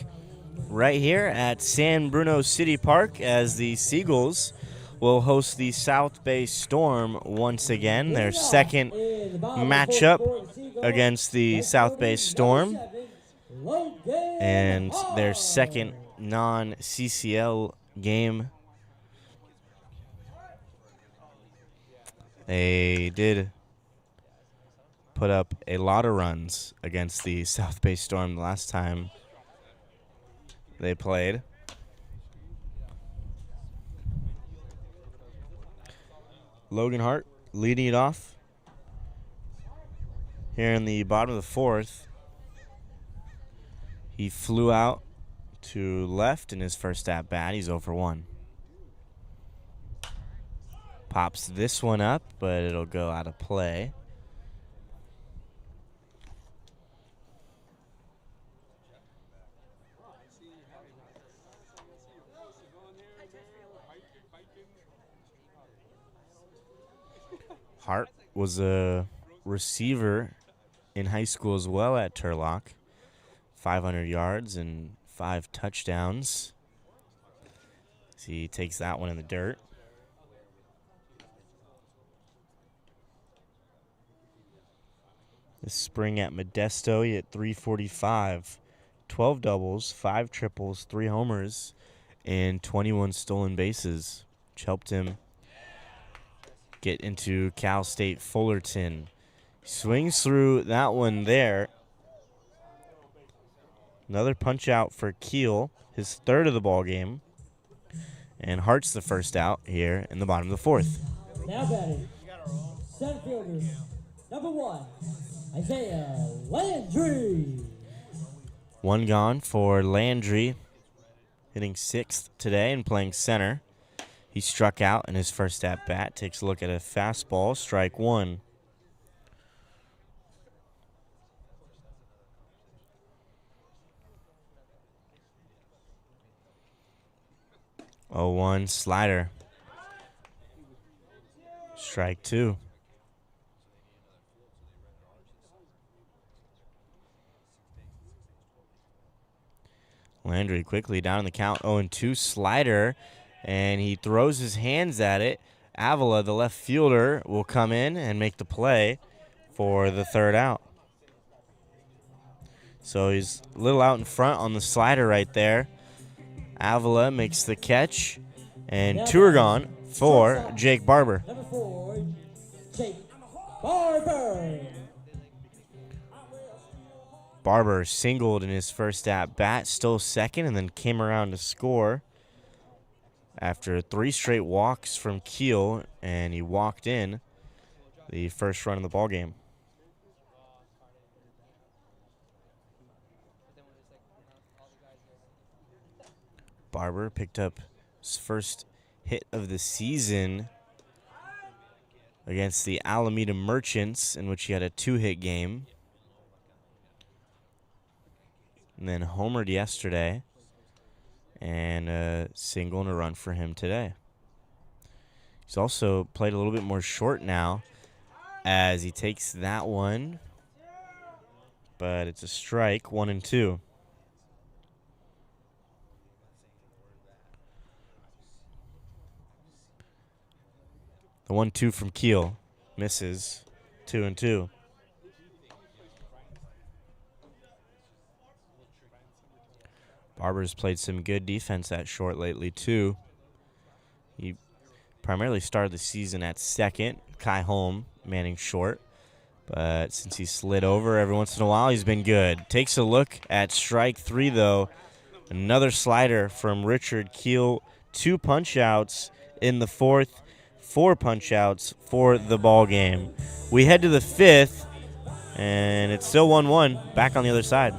right here at San Bruno City Park as the Seagulls will host the South Bay Storm once again, their second matchup against the South Bay Storm and their second non-CCL game. They did put up a lot of runs against the South Bay Storm the last time they played. Logan Hart leading it off here in the bottom of the fourth. He flew out to left in his first at bat. He's 0 for 1. Pops this one up, but it'll go out of play. Hart was a receiver in high school as well at Turlock. 500 yards and 5 touchdowns. So he takes that one in the dirt. This spring at Modesto, he hit 345, 12 doubles, 5 triples, 3 homers, and 21 stolen bases, which helped him get into Cal State Fullerton. Swings through that one there. Another punch out for Keel, his third of the ball game. And Hart's the first out here in the bottom of the fourth. Now batting, center fielder, number 1, Isaiah Landry. One gone for Landry, hitting 6th today and playing center. He struck out in his first at-bat. Takes a look at a fastball, strike 1. Oh, 1 slider. Strike 2. Landry quickly down in the count, 0-2 slider, and he throws his hands at it. Avila, the left fielder, will come in and make the play for the third out. So he's a little out in front on the slider right there. Avila makes the catch, and 2 are gone for Jake Barber. Number 4, Jake Barber. Barber singled in his first at-bat, stole second, and then came around to score after 3 straight walks from Keel, and he walked in the first run of the ballgame. Barber picked up his first hit of the season against the Alameda Merchants, in which he had a 2-hit game. And then homered yesterday, and a single and a run for him today. He's also played a little bit more short now as he takes that one, but it's a strike, 1-2. The 1-2 from Keel misses, 2-2. Barber's played some good defense at short lately, too. He primarily started the season at second, Kai Holm manning short. But since he slid over every once in a while, he's been good. Takes a look at strike 3, though. Another slider from Richard Keel. 2 punch-outs in the fourth, 4 punch-outs for the ball game. We head to the 5th, and it's still 1-1. Back on the other side.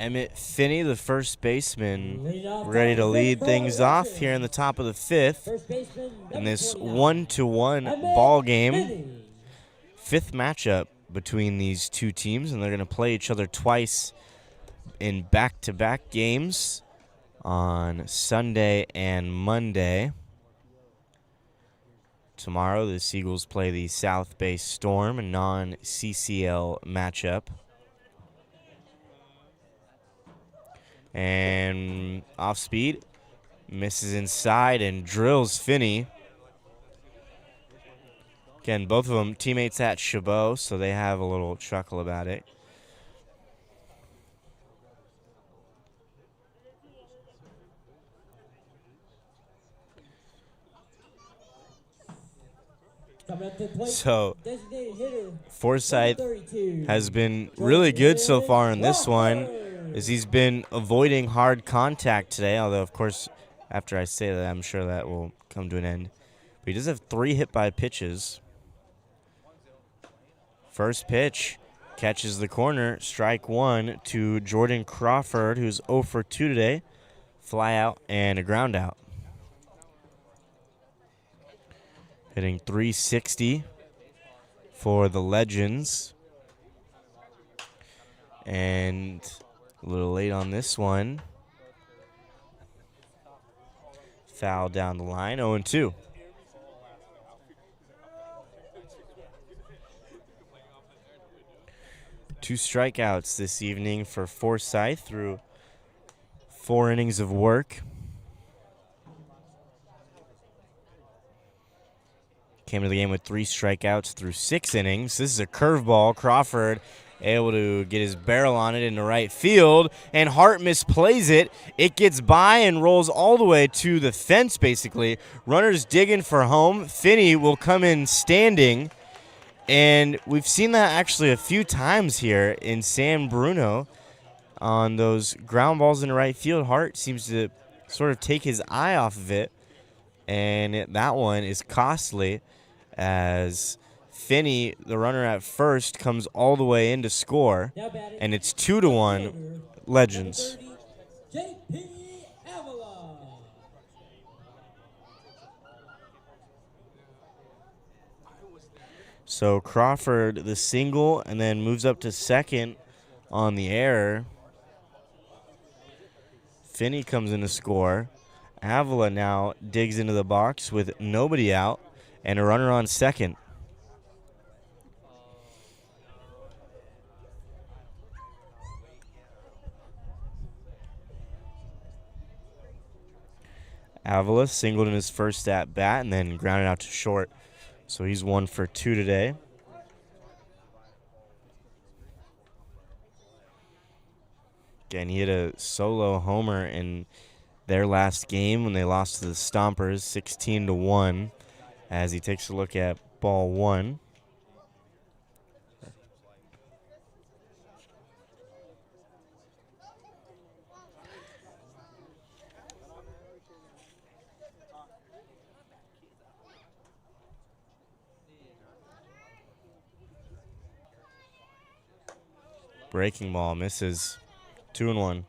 Emmett Finney, the first baseman, ready to lead things off here in the top of the 5th in this 1-1 ball game. 5th matchup between these two teams, and they're going to play each other twice in back-to-back games on Sunday and Monday. Tomorrow, the Seagulls play the South Bay Storm, a non-CCL matchup. And off speed, misses inside and drills Finney. Again, both of them teammates at Chabot, so they have a little chuckle about it. Coming up to the plate, So designated hitter, Forsyth number 32. has been really good so far in this one, Crawford. as he's been avoiding hard contact today, although, of course, after I say that, I'm sure that will come to an end. But he does have 3 hit-by pitches. First pitch catches the corner, strike 1 to Jordan Crawford, who's 0 for 2 today. Fly out and a ground out. Hitting .360 for the Legends. And a little late on this one. Foul down the line, 0-2. 2 strikeouts this evening for Forsyth through 4 innings of work. Came to the game with 3 strikeouts through 6 innings. This is a curveball. Crawford able to get his barrel on it into right field, and Hart misplays it. It gets by and rolls all the way to the fence, basically. Runners digging for home. Finney will come in standing, and we've seen that actually a few times here in San Bruno on those ground balls in right field. Hart seems to sort of take his eye off of it, and that one is costly as Finney, the runner at first, comes all the way in to score, and it's 2-1 Legends. J.P. Avila. So Crawford the single and then moves up to second on the error. Finney comes in to score. Avila now digs into the box with nobody out and a runner on second. Avila singled in his first at bat and then grounded out to short. So he's 1 for 2 today. Again, he hit a solo homer in their last game when they lost to the Stompers 16-1 as he takes a look at ball 1. Breaking ball misses. 2-1.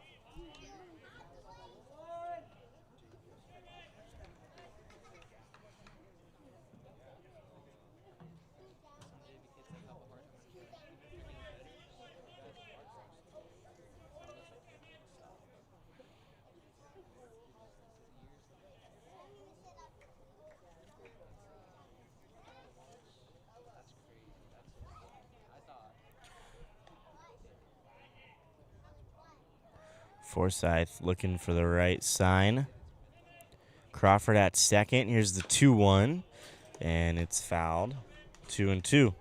Forsyth looking for the right sign. Crawford at second. Here's the 2-1, and it's fouled. 2-2.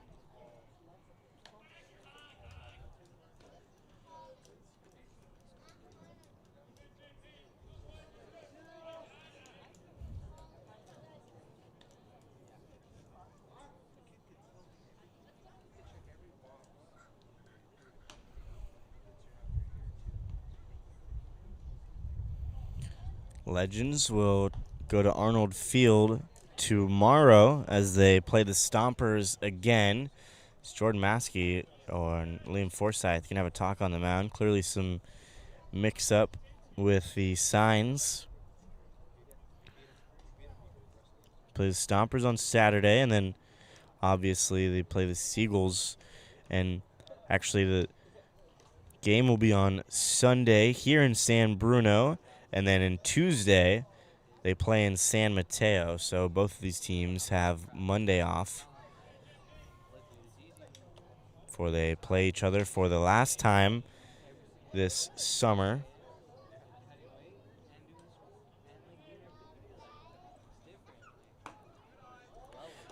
Legends will go to Arnold Field tomorrow as they play the Stompers again. It's Jordan Maskey or Liam Forsyth can have a talk on the mound. Clearly some mix-up with the signs. Play the Stompers on Saturday, and then obviously they play the Seagulls. And actually the game will be on Sunday here in San Bruno. And then in Tuesday, they play in San Mateo. So both of these teams have Monday off before they play each other for the last time this summer.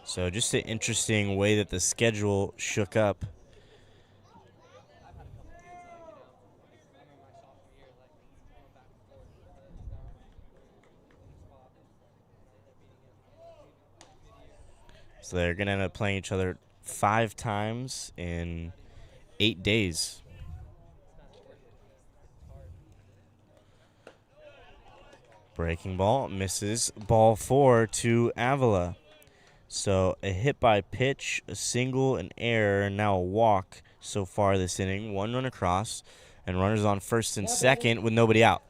So just an interesting way that the schedule shook up. So they're going to end up playing each other 5 times in 8 days. Breaking ball misses. Ball 4 to Avila. So a hit by pitch, a single, an error, and now a walk so far this inning. 1 run across, and runners on first and second with nobody out.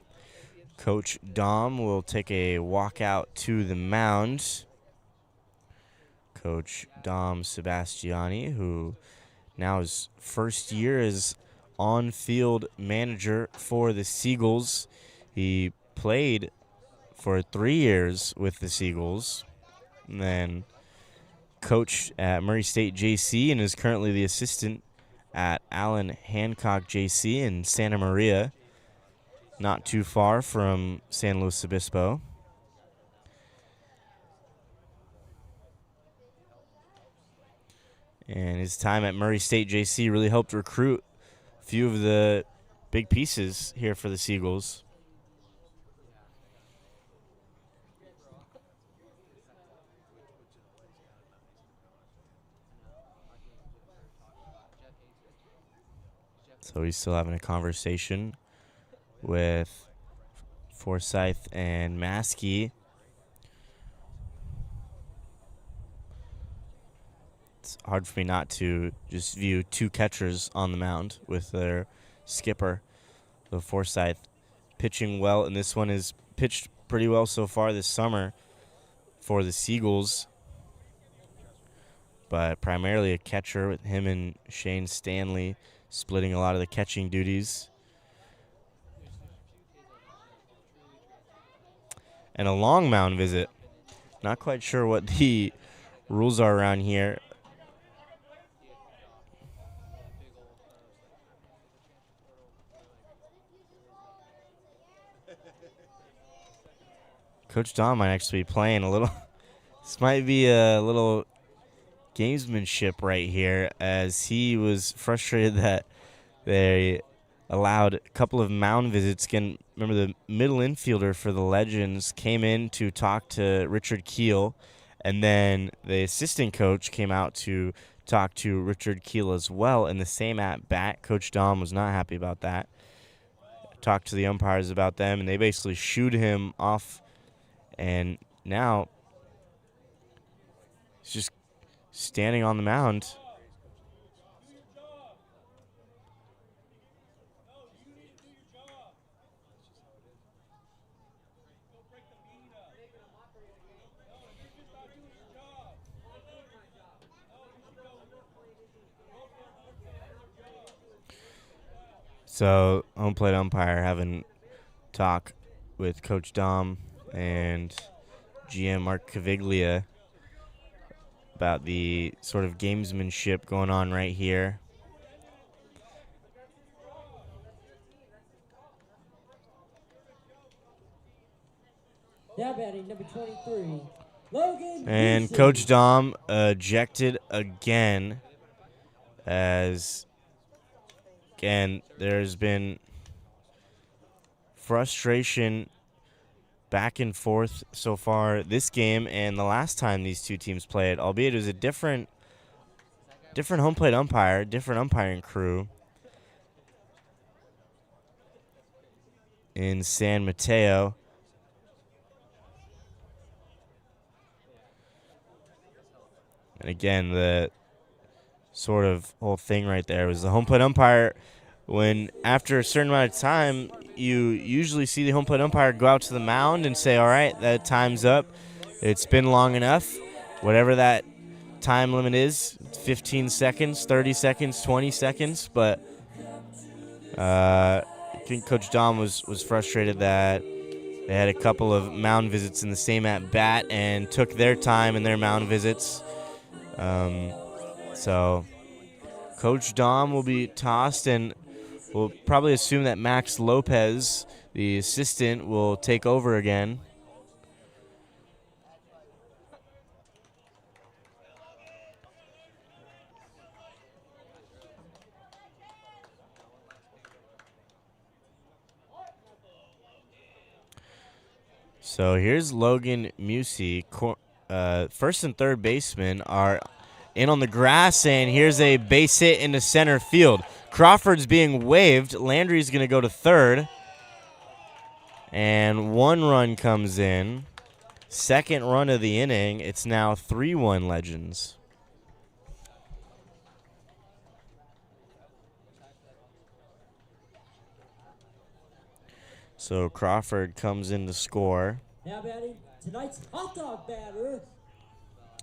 Coach Dom will take a walk out to the mound. Coach Dom Sebastiani, who now his first year as on-field manager for the Seagulls. He played for 3 years with the Seagulls, and then coached at Murray State JC and is currently the assistant at Allen Hancock JC in Santa Maria, not too far from San Luis Obispo. And his time at Murray State JC really helped recruit a few of the big pieces here for the Seagulls. So he's still having a conversation with Forsyth and Maskey. It's hard for me not to just view 2 catchers on the mound with their skipper, the Forsyth, pitching well, and this one has pitched pretty well so far this summer for the Seagulls, but primarily a catcher with him and Shane Stanley splitting a lot of the catching duties. And a long mound visit. Not quite sure what the rules are around here. Coach Don might actually be playing a little. This might be a little gamesmanship right here, as he was frustrated that they allowed a couple of mound visits. Again, remember the middle infielder for the Legends came in to talk to Richard Keel, and then the assistant coach came out to talk to Richard Keel as well in the same at-bat. Coach Dom was not happy about that. Talked to the umpires about them, and they basically shooed him off, and now he's just standing on the mound. So, home plate umpire having talk with Coach Dom and GM Mark Caviglia about the sort of gamesmanship going on right here. Now batting number 23, Logan. And Houston. Coach Dom ejected again, as again there's been frustration back and forth so far this game and the last time these two teams played, albeit it was a different home plate umpire, different umpiring crew in San Mateo. And again, the sort of whole thing right there was the home plate umpire. When after a certain amount of time, you usually see the home plate umpire go out to the mound and say, all right, that time's up. It's been long enough. Whatever that time limit is, 15 seconds, 30 seconds, 20 seconds. But I think Coach Dom was frustrated that they had a couple of mound visits in the same at-bat and took their time in their mound visits. So Coach Dom will be tossed, and we'll probably assume that Max Lopez, the assistant, will take over again. So here's Logan Musey, first and third baseman are in on the grass, and here's a base hit into center field. Crawford's being waved. Landry's going to go to third, and 1 run comes in. Second run of the inning. It's now 3-1 Legends. So Crawford comes in to score. Now batting tonight's hot dog batter.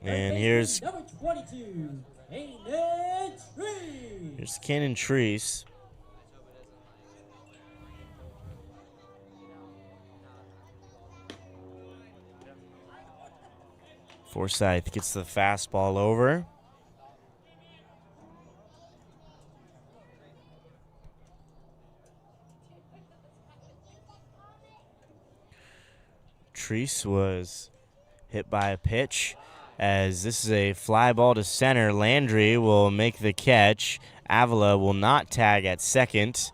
And here's number 22, Trees. here's Cannon Trees. Forsythe gets the fastball over. Treese was hit by a pitch, as this is a fly ball to center. Landry will make the catch. Avila will not tag at second.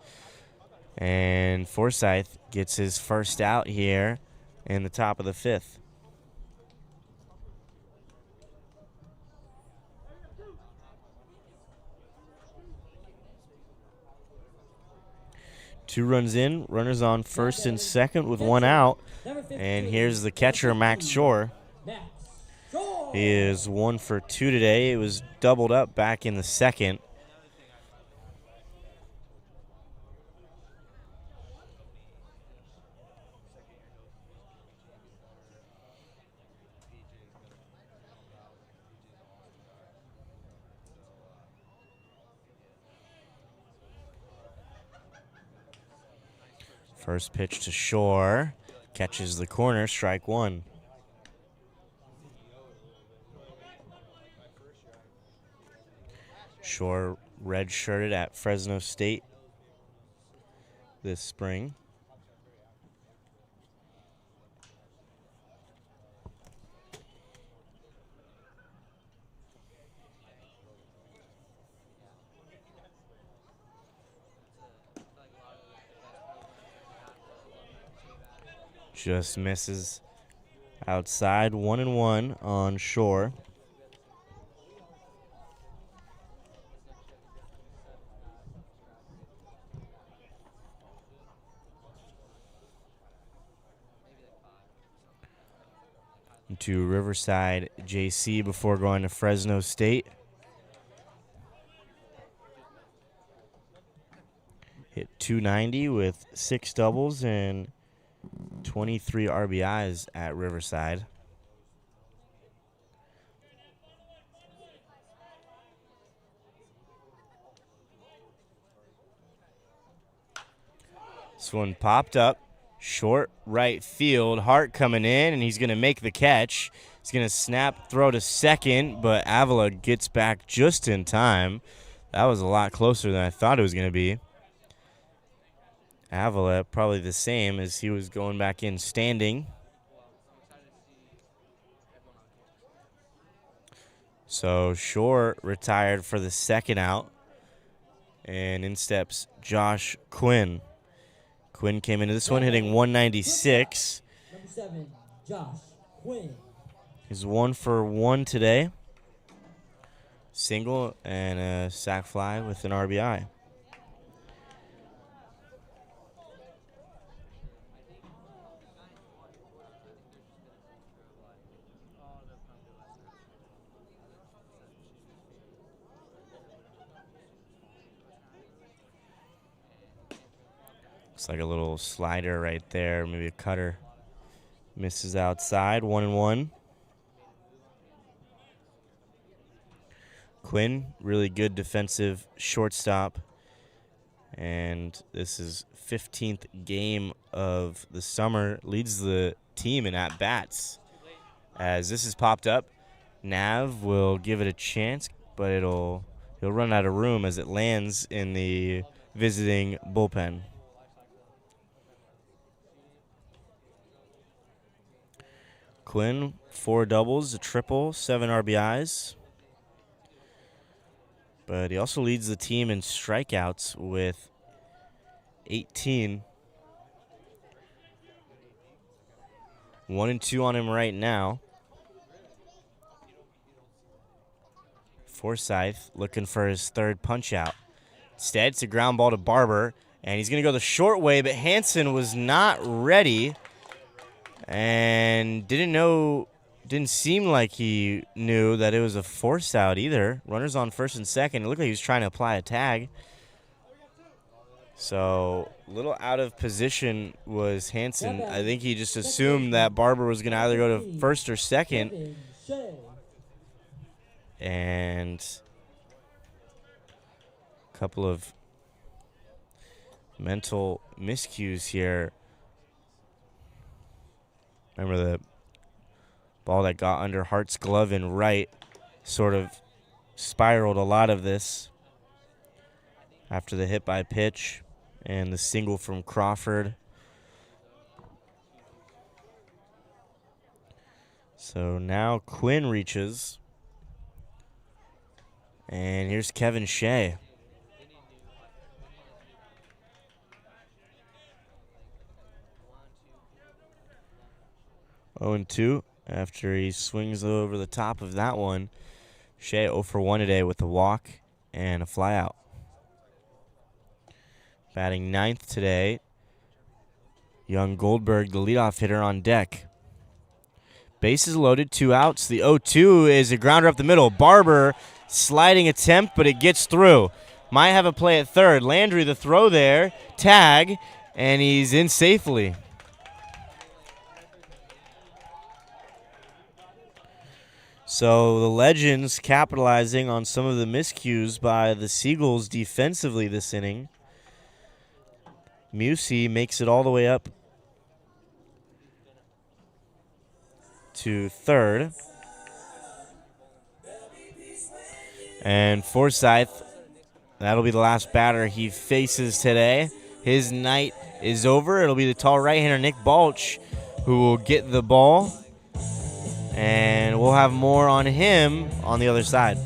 And Forsythe gets his first out here in the top of the 5th. Two runs in, runners on first and second with 1 out. And here's the catcher, Max Shore. He is 1 for 2 today. It was doubled up back in the second. First pitch to Shore. Catches the corner, strike 1. Shore redshirted at Fresno State this spring. Just misses outside. 1-1 on Shore. To Riverside JC before going to Fresno State. Hit .290 with 6 doubles and 23 RBIs at Riverside. This one popped up. Short right field. Hart coming in, and he's going to make the catch. He's going to snap, throw to second, but Avila gets back just in time. That was a lot closer than I thought it was going to be. Avila probably the same as he was going back in standing. So Shore retired for the second out, and in steps Josh Quinn. Quinn came into this one hitting 196. Number 7, Josh Quinn. He's 1 for 1 today. Single and a sac fly with an RBI. Looks like a little slider right there, maybe a cutter. Misses outside, 1-1. Quinn, really good defensive shortstop. And this is 15th game of the summer. Leads the team in at-bats. As this has popped up, Nav will give it a chance, but he'll run out of room as it lands in the visiting bullpen. Quinn, 4 doubles, a triple, 7 RBIs. But he also leads the team in strikeouts with 18. 1-2 on him right now. Forsyth looking for his third punch out. Instead, it's a ground ball to Barber, and he's going to go the short way, but Hansen was not ready and didn't seem like he knew that it was a force out either. Runners on first and second. It looked like he was trying to apply a tag. So a little out of position was Hansen. I think he just assumed that Barber was going to either go to first or second. And a couple of mental miscues here. Remember the ball that got under Hart's glove in right sort of spiraled a lot of this after the hit by pitch and the single from Crawford. So now Quinn reaches. And here's Kevin Shea. Oh and 2 after he swings over the top of that one. Shea 0 for 1 today with a walk and a flyout. Batting ninth today, young Goldberg, the leadoff hitter, on deck. Bases loaded, 2 outs. The 0-2 is a grounder up the middle. Barber sliding attempt, but it gets through. Might have a play at third. Landry, the throw there, tag, and he's in safely. So the Legends capitalizing on some of the miscues by the Seagulls defensively this inning. Musey makes it all the way up to third. And Forsyth, that'll be the last batter he faces today. His night is over. It'll be the tall right-hander Nick Balch who will get the ball. And we'll have more on him on the other side.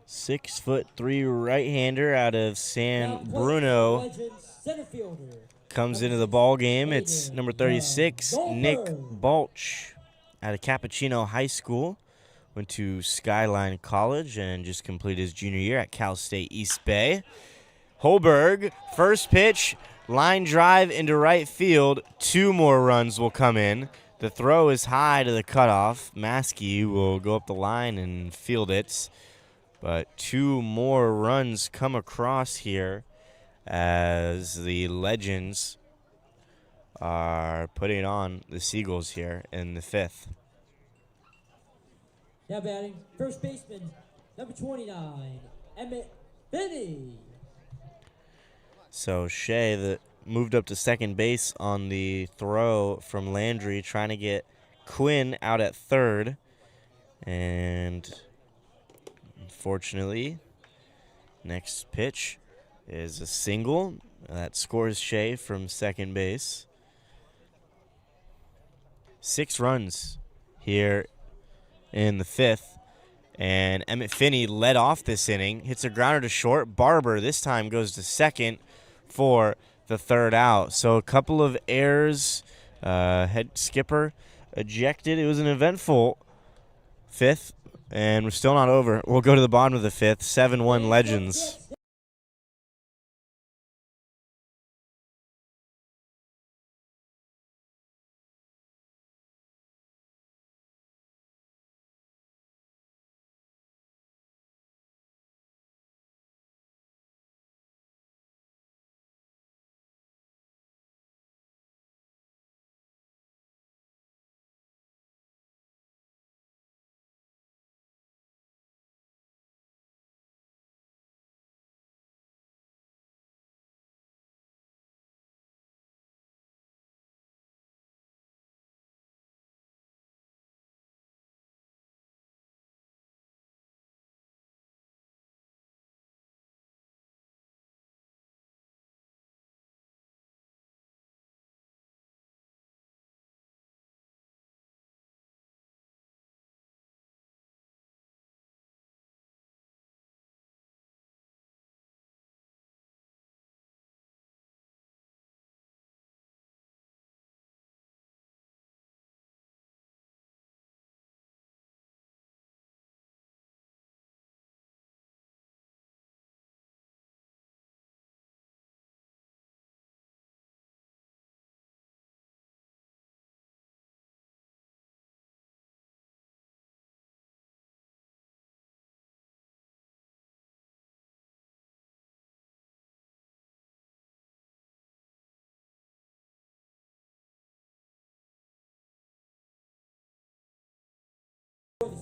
"6'3" right-hander out of San Bruno comes into the ball game. It's number 36, Nick Balch, out of Cappuccino High School. Went to Skyline College and just completed his junior year at Cal State East Bay. Holberg, first pitch, line drive into right field. 2 more runs will come in. The throw is high to the cutoff. Maskey will go up the line and field it. But 2 more runs come across here as the Legends are putting on the Seagulls here in the 5th. Now batting, first baseman, number 29, Emmett Finney. So Shea that moved up to second base on the throw from Landry, trying to get Quinn out at third. And unfortunately, next pitch is a single that scores Shea from second base. 6 runs here in the fifth. And Emmett Finney led off this inning, hits a grounder to short. Barber this time goes to second for the third out. So a couple of errors. Head skipper ejected. It was an eventful fifth, and we're still not over. We'll go to the bottom of the fifth. 7-1 Legends.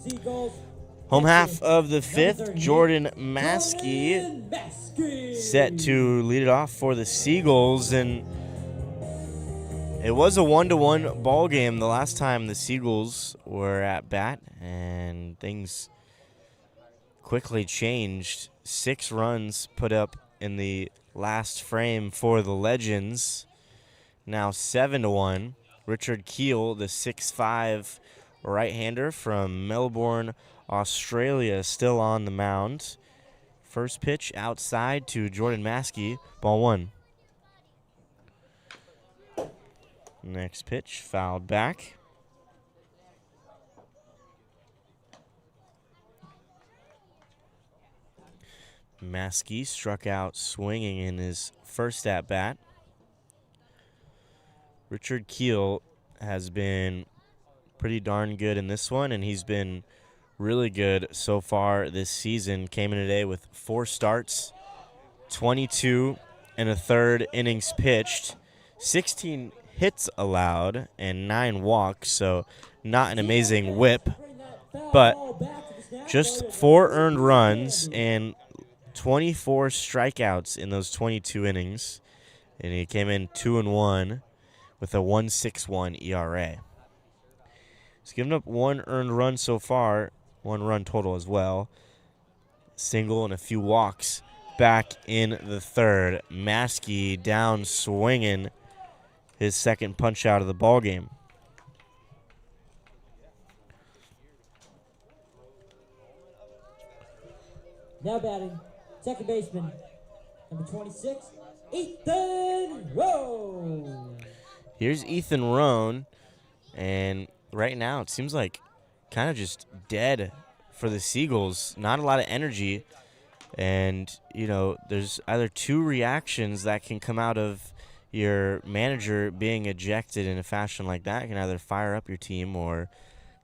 Seagulls. Home half of the fifth, Jordan Maskey set to lead it off for the Seagulls, and it was a 1-1 ball game the last time the Seagulls were at bat, and things quickly changed. 6 runs put up in the last frame for the Legends. Now 7-1. Richard Keel, the 6'5" right-hander from Melbourne, Australia, still on the mound. First pitch outside to Jordan Maskey, ball 1. Next pitch fouled back. Maskey struck out swinging in his first at-bat. Richard Keel has been pretty darn good in this one, and he's been really good so far this season. Came in today with 4 starts, 22 and a third innings pitched, 16 hits allowed, and 9 walks, so not an amazing whip, but just 4 earned runs and 24 strikeouts in those 22 innings, and he came in 2-1 with a 1.61 ERA. He's given up 1 earned run so far, 1 run total as well. Single and a few walks back in the third. Maskey down swinging, his second punch out of the ball game. Now batting, second baseman, number 26, Ethan Rowe. Here's Ethan Rowe, and right now it seems like kind of just dead for the Seagulls. Not a lot of energy, and there's either 2 reactions that can come out of your manager being ejected in a fashion like that. It can either fire up your team or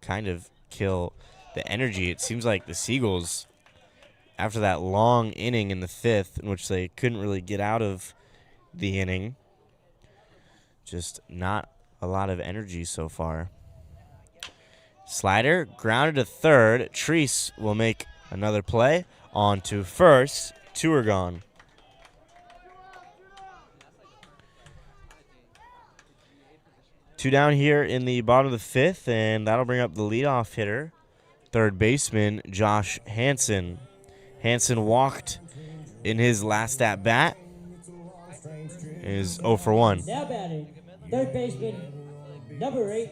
kind of kill the energy. It seems like the Seagulls, after that long inning in the fifth, in which they couldn't really get out of the inning, just not a lot of energy so far. Slider grounded to third. Treese will make another play. On to first. 2 are gone. Two down here in the bottom of the 5th, and that'll bring up the leadoff hitter, third baseman Josh Hansen. Hansen walked in his last at bat. Is 0 for 1. Now batting, third baseman, number 8,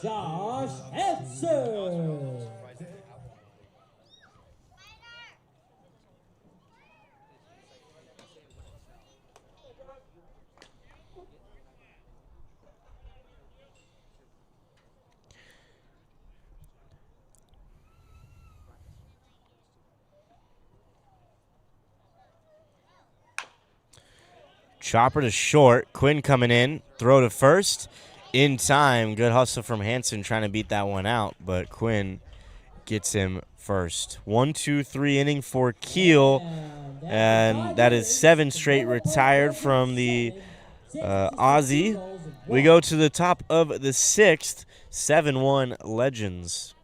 Josh Hansen. Chopper to short. Quinn coming in. Throw to first. In time. Good hustle from Hansen trying to beat that one out, but Quinn gets him first. 1-2-3 inning for Keel, and that is 7 straight retired from the Aussie. We go to the top of the 6th. 7-1 Legends.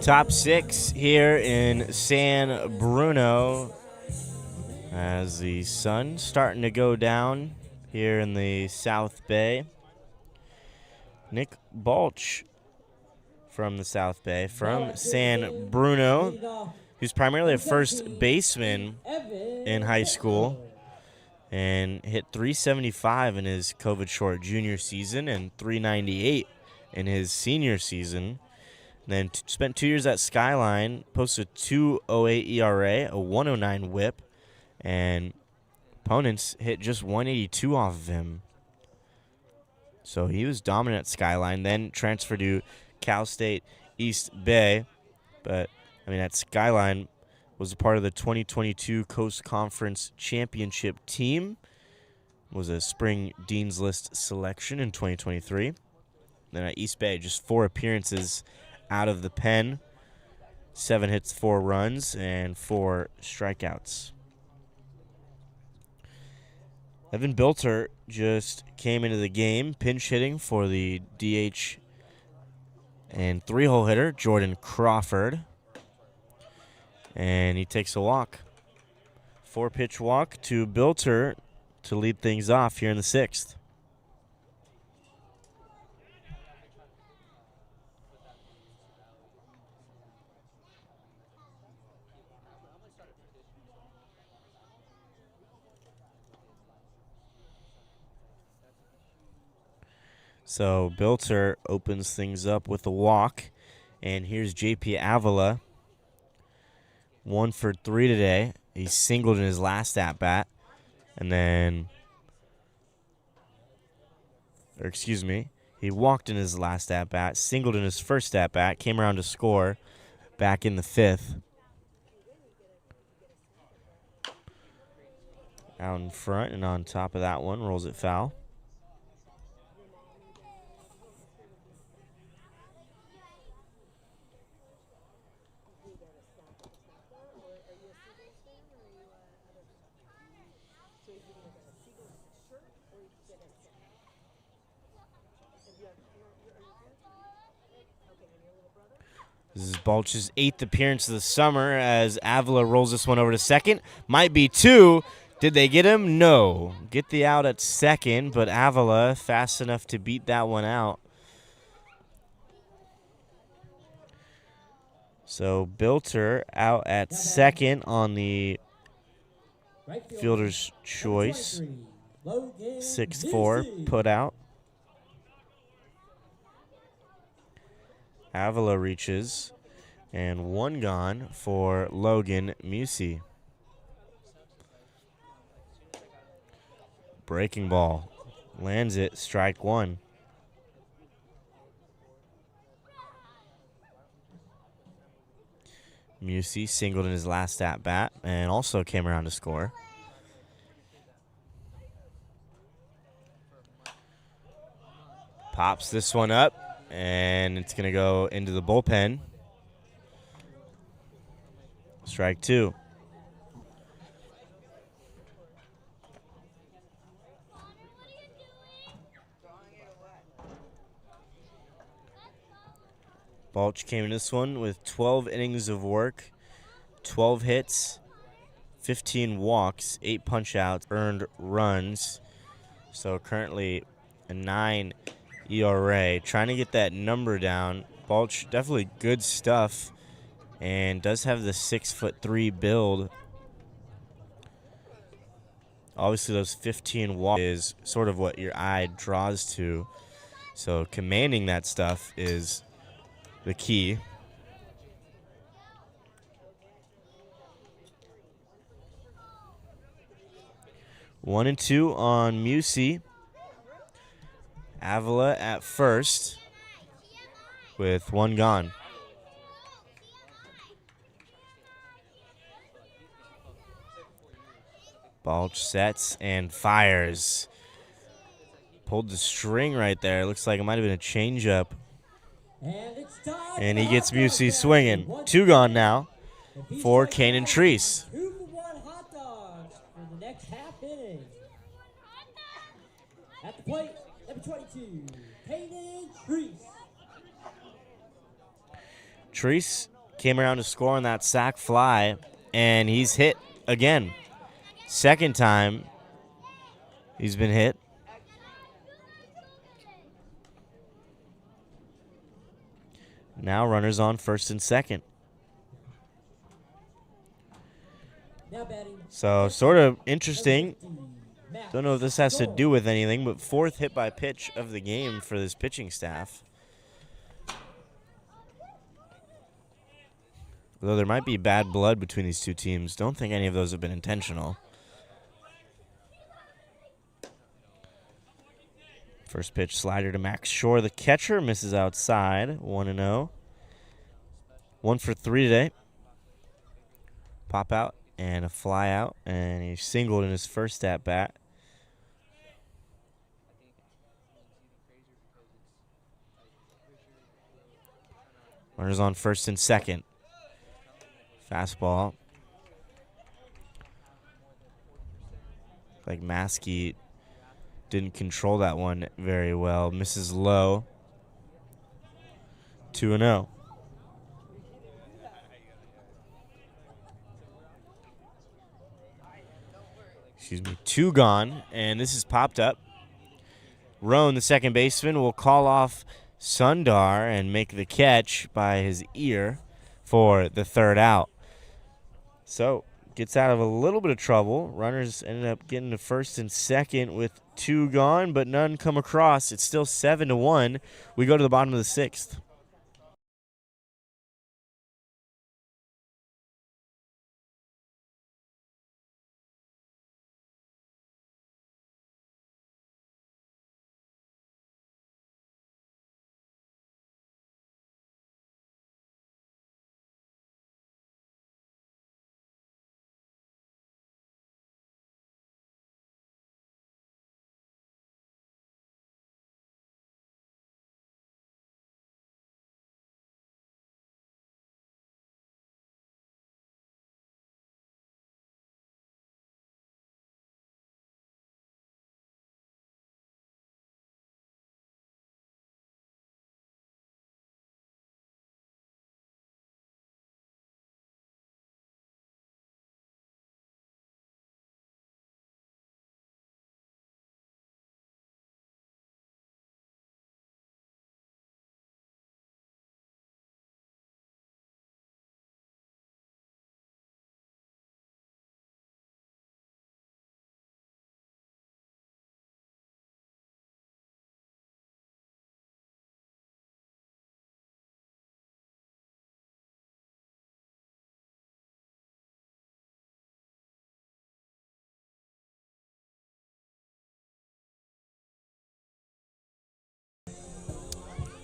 Top 6 here in San Bruno as the sun's starting to go down here in the South Bay. Nick Balch from the South Bay, from San Bruno, who's primarily a first baseman in high school, and hit 375 in his COVID short junior season and 398 in his senior season. Then spent 2 years at Skyline, posted a 2.08 ERA, a 109 WHIP, and opponents hit just 182 off of him. So he was dominant at Skyline, then transferred to Cal State East Bay. But, I mean, at Skyline was a part of the 2022 Coast Conference Championship team, was a spring Dean's List selection in 2023. Then at East Bay, just 4 appearances out of the pen, 7 hits, 4 runs, and 4 strikeouts. Evan Bilter just came into the game, pinch hitting for the DH and 3-hole hitter, Jordan Crawford. And he takes a walk. 4-pitch walk to Bilter to lead things off here in the 6th. So Bilter opens things up with a walk. And here's JP Avila. 1 for 3 today. He singled in his last at-bat. And then, he walked in his last at-bat, singled in his first at-bat, came around to score back in the 5th. Out in front and on top of that one, rolls it foul. This is Balch's 8th appearance of the summer as Avila rolls this one over to second. Might be 2. Did they get him? No. Get the out at second, but Avila fast enough to beat that one out. So Bilter out at second on the fielder's choice. 6-4 put out. Avila reaches, and 1 gone for Logan Musey. Breaking ball. Lands it, strike 1. Musey singled in his last at-bat and also came around to score. Pops this one up, and it's going to go into the bullpen. Strike 2. Balch came in this one with 12 innings of work, 12 hits, 15 walks, 8 punch-outs, earned runs. So currently a 9 ERA. Trying to get that number down. Balch, definitely good stuff, and does have the 6'3" build. Obviously, those 15 walks is sort of what your eye draws to. So commanding that stuff is the key. One and 2 on Musey. Avila at first with 1 gone. Balch sets and fires. Pulled the string right there. Looks like it might have been a changeup. And he gets Musey swinging. 2 gone now for Kanan Treese. 2-for-1 hot dogs for the next half inning. At the plate, number 22, Kanan Treese. Treese came around to score on that sac fly, and he's hit again. Second time he's been hit. Now runners on first and second. So sort of interesting. Don't know if this has to do with anything, but 4th hit by pitch of the game for this pitching staff. Although there might be bad blood between these two teams, don't think any of those have been intentional. First pitch slider to Max Shore. The catcher misses outside. 1-0. 1 for 3 today. Pop out and a fly out, and he singled in his first at bat. Runners on first and second. Fastball. Like Maskey didn't control that one very well. Misses low. 2-0. Excuse me. 2 gone, and this is popped up. Roan, the second baseman, will call off Sundar and make the catch by his ear for the 3rd out. So gets out of a little bit of trouble. Runners ended up getting to first and second with 2 gone, but none come across. It's still 7-1. We go to the bottom of the 6th.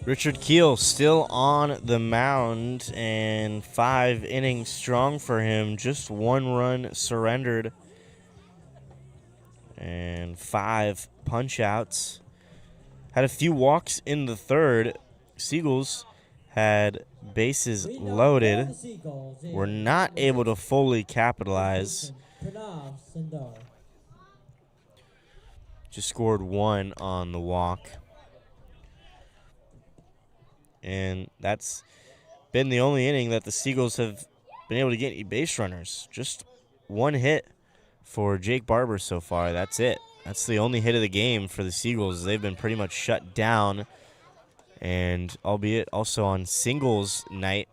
Richard Keel still on the mound, and 5 innings strong for him. Just 1 run surrendered and 5 punch-outs. Had a few walks in the third. Seagulls had bases loaded. Were not able to fully capitalize. Just scored 1 on the walk. And that's been the only inning that the Seagulls have been able to get any base runners. Just 1 hit for Jake Barber so far. That's it. That's the only hit of the game for the Seagulls. They've been pretty much shut down. And albeit also on singles night,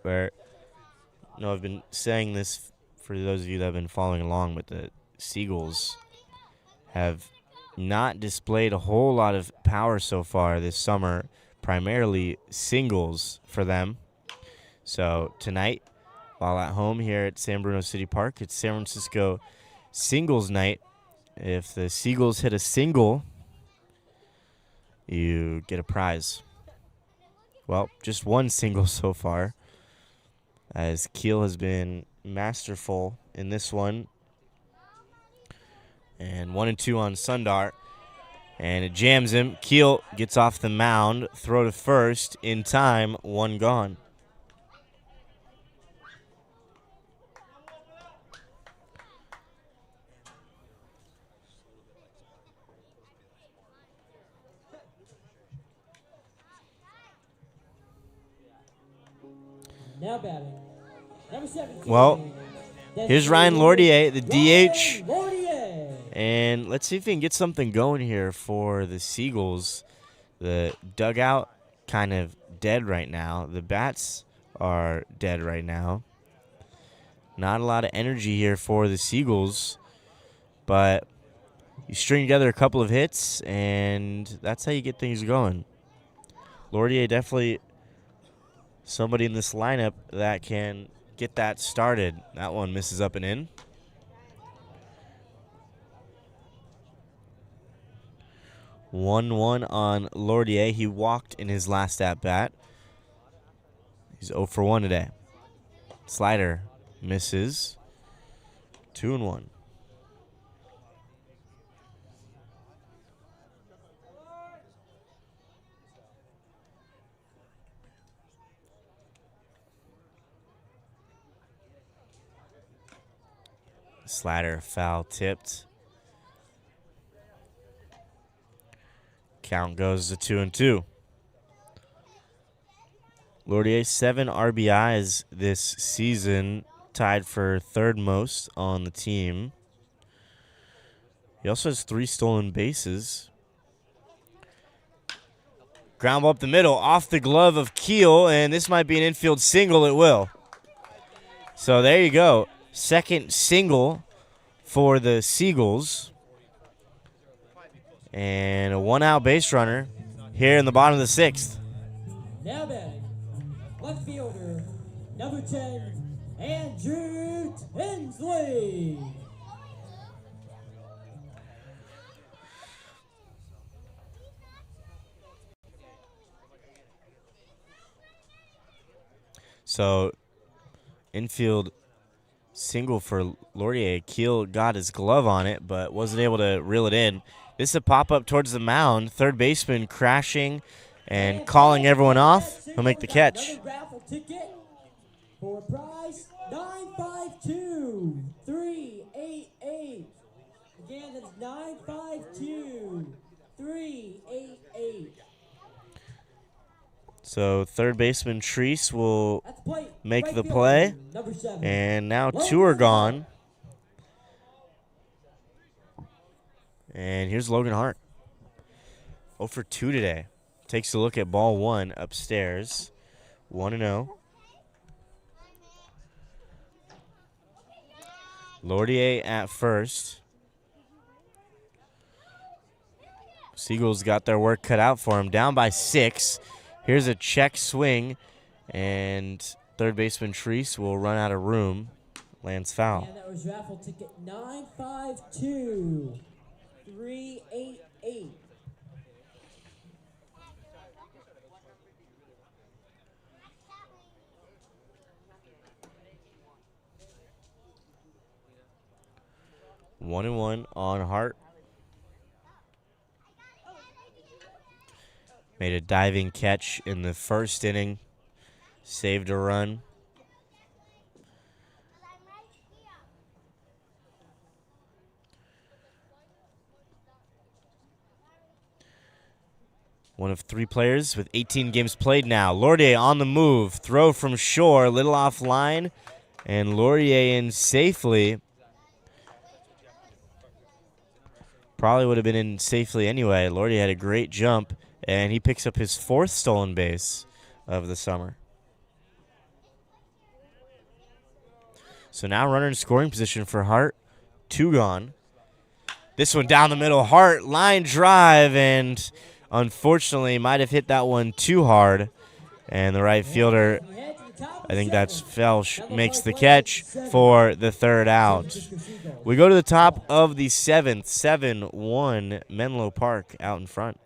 where, I've been saying this for those of you that have been following along, but the Seagulls have not displayed a whole lot of power so far this summer, primarily singles for them. So tonight, while at home here at San Bruno City Park, it's San Francisco singles night. If the Seagulls hit a single, you get a prize. Well, just 1 single so far, as Keel has been masterful in this one. And 1-2 on Sundar. And it jams him. Keel gets off the mound. Throw to first. In time. 1 gone. Now batting. Number 17. Well, here's Ryan Lordier, the DH. Lordier. And let's see if we can get something going here for the Seagulls. The dugout kind of dead right now. The bats are dead right now. Not a lot of energy here for the Seagulls. But you string together a couple of hits, and that's how you get things going. Lordier definitely somebody in this lineup that can get that started. That one misses up and in. One on Lordier. He walked in his last at-bat. He's 0 for 1 today. Slider misses. 2-1. Slider foul tipped. Count goes to 2-2. Lordier, 7 RBIs this season, tied for 3rd most on the team. He also has 3 stolen bases. Ground ball up the middle, off the glove of Keel, and this might be an infield single. It will. So there you go. 2nd single for the Seagulls. And a 1-out base runner here in the bottom of the 6th. Now batting, left fielder, number 10, Andrew Tinsley. So, infield single for Lordier. Keel got his glove on it, but wasn't able to reel it in. This is a pop-up towards the mound. 3rd baseman crashing and calling everyone off. He'll make the catch. Another raffle ticket for a prize, 952-388. Again, that's 952-388. So 3rd baseman Treese will make the play. And now 2 are gone. And here's Logan Hart. 0 for 2 today. Takes a look at ball 1 upstairs. 1-0. Lordier at first. Seagulls got their work cut out for him. Down by 6. Here's a check swing. And 3rd baseman Treese will run out of room. Lands foul. And that was raffle ticket 952-388. 1-1 on Hart. Made a diving catch in the first inning. Saved a run. One of 3 players with 18 games played now. Laurier on the move. Throw from shore. Little off line. And Laurier in safely. Probably would have been in safely anyway. Laurier had a great jump. And he picks up his 4th stolen base of the summer. So now runner in scoring position for Hart. 2 gone. This one down the middle. Hart, line drive, and unfortunately might have hit that one too hard. And the right fielder, I think that's Felsch, makes the catch for the 3rd out. We go to the top of the 7th. 7-1 Menlo Park out in front.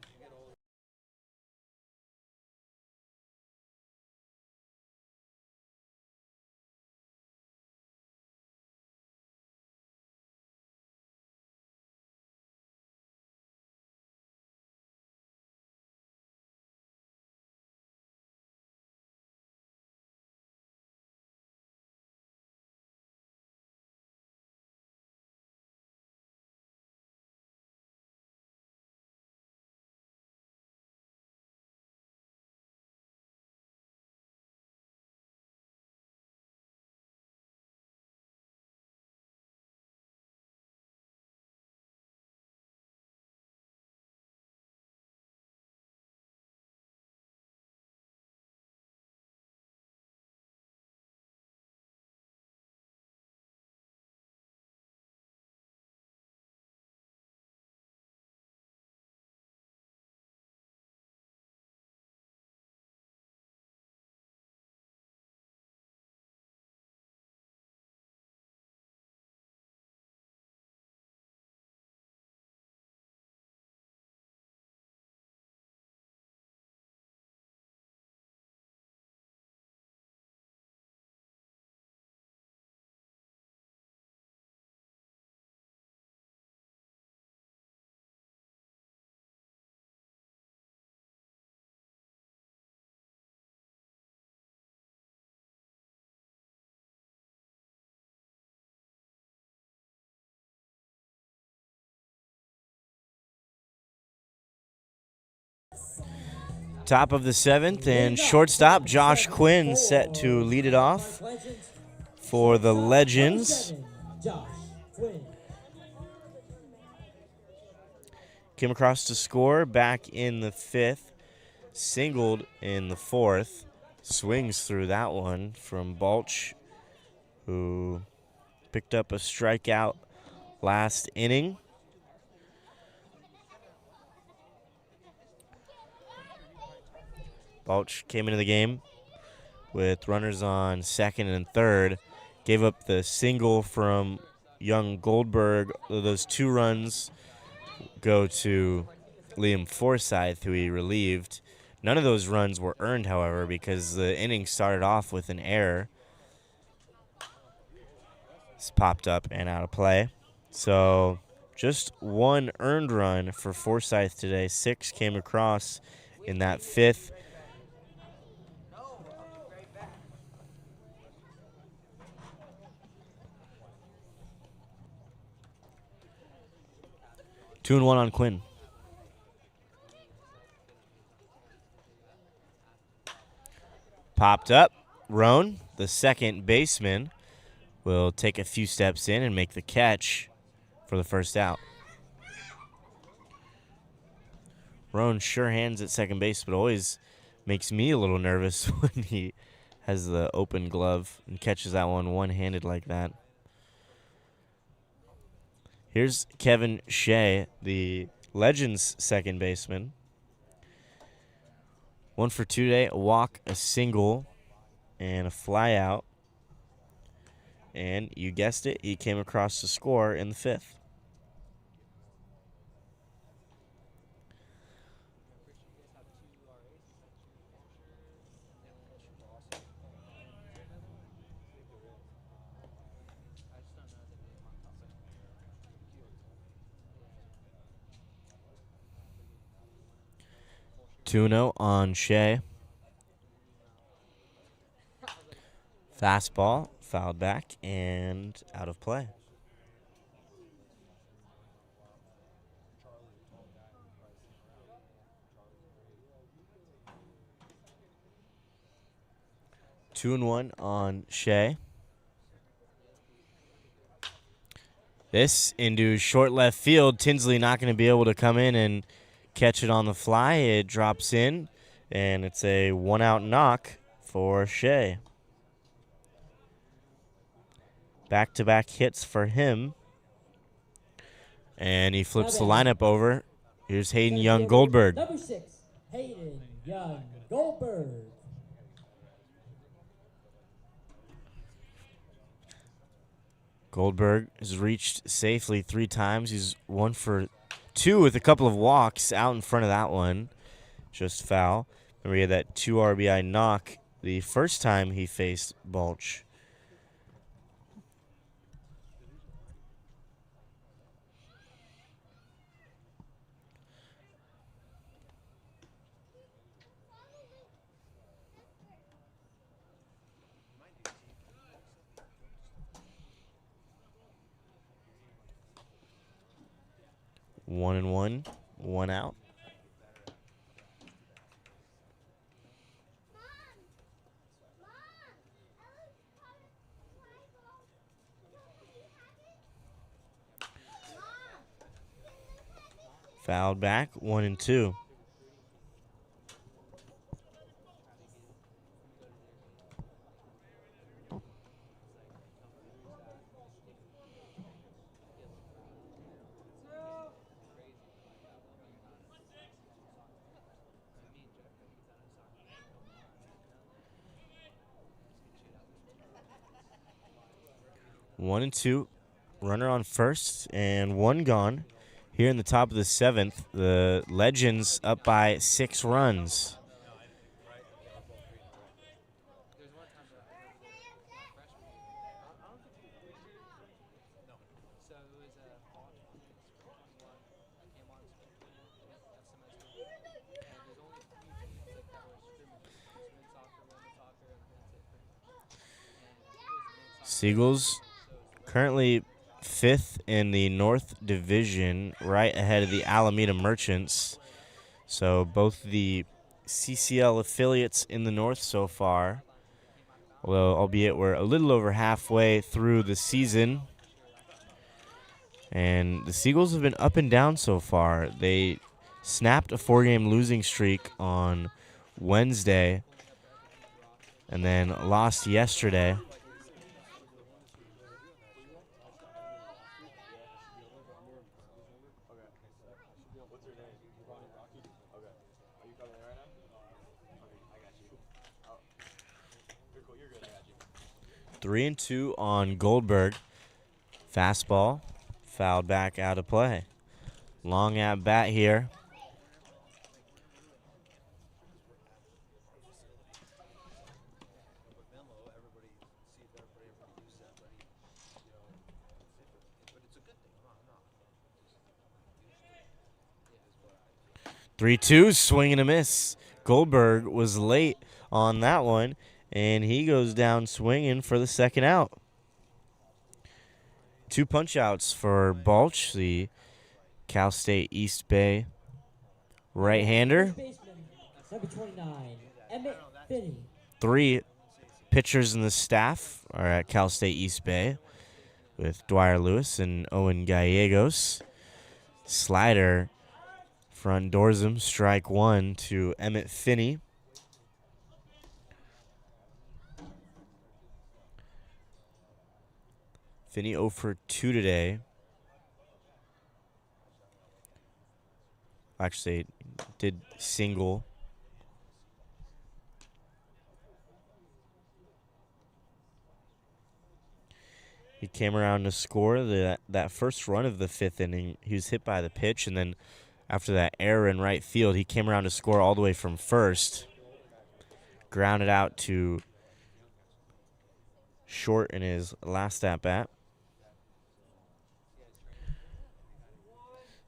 Top of the 7th, and shortstop Josh Quinn set to lead it off for the Legends. Came across to score back in the 5th, singled in the 4th, swings through that one from Balch, who picked up a strikeout last inning. Balch came into the game with runners on 2nd and 3rd, gave up the single from young Goldberg. Those 2 runs go to Liam Forsyth, who he relieved. None of those runs were earned, however, because the inning started off with an error. It's popped up and out of play. So just 1 earned run for Forsyth today. 6 came across in that 5th. Two and one on Quinn. Popped up. Roan, the second baseman, will take a few steps in and make the catch for the 1st out. Roan sure hands at second base, but always makes me a little nervous when he has the open glove and catches that one one-handed like that. Here's Kevin Shea, the Legends second baseman. 1 for 2 today, a walk, a single, and a fly out. And you guessed it, he came across to score in the 5th. 2-0 on Shea. Fastball, fouled back, and out of play. Two and one on Shea. This into short left field. Tinsley not going to be able to come in and catch it on the fly. It drops in, and it's a one-out knock for Shea. Back-to-back hits for him. And he flips the lineup over. Here's Hayden Young Goldberg. Number 6, Hayden Young Goldberg. Goldberg has reached safely 3 times. He's 1 for 2 with a couple of walks out in front of that one. Just foul. Remember, he had that 2 RBI knock the first time he faced Balch. One and one, one out. Fouled back, 1 and 2. One and two, runner on first, and 1 gone. Here in the top of the 7th, the Legends up by 6 runs. Seagulls currently 5th in the North Division, right ahead of the Alameda Merchants. So both the CCL affiliates in the North so far, although albeit we're a little over halfway through the season. And the Seagulls have been up and down so far. They snapped a 4-game losing streak on Wednesday and then lost yesterday. Three and 2 on Goldberg. Fastball, fouled back out of play. Long at bat here. Three-two, swing and a miss. Goldberg was late on that one, and he goes down swinging for the second out. 2 punch-outs for Balch, the Cal State East Bay right-hander. Number 29, Emmett Finney. 3 pitchers in the staff are at Cal State East Bay with Dwyer Lewis and Owen Gallegos. Slider front doors him, strike 1 to Emmett Finney. Finney 0 for 2 today. Actually, did single. He came around to score that first run of the 5th inning. He was hit by the pitch, and then after that error in right field, he came around to score all the way from first. Grounded out to short in his last at-bat.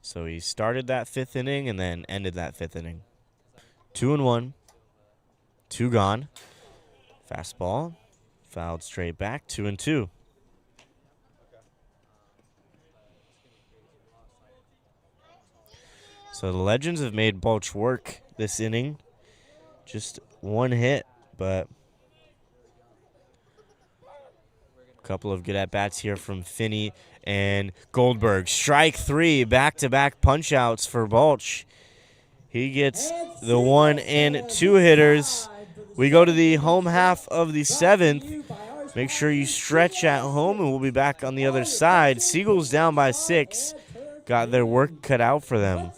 So he started that 5th inning and then ended that 5th inning. 2-1. 2 gone. Fastball. Fouled straight back. 2-2. So the Legends have made Balch work this inning. Just 1 hit, but a couple of good at-bats here from Finney and Goldberg. Strike 3, back-to-back punch-outs for Balch. He gets the 1 and 2 hitters. We go to the home half of the 7th. Make sure you stretch at home, and we'll be back on the other side. Seagulls down by 6. Got their work cut out for them.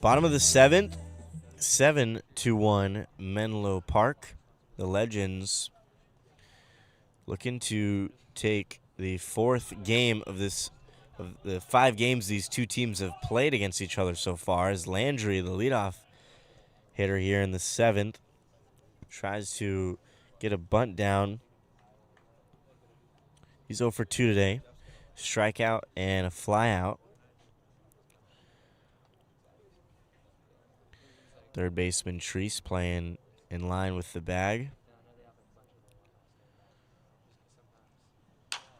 Bottom of the 7th, 7-1 Menlo Park. The Legends looking to take the 4th game of the 5 games these two teams have played against each other so far. As Landry, the leadoff hitter here in the 7th, tries to get a bunt down. He's 0 for 2 today. Strikeout and a flyout. Third baseman Treese playing in line with the bag.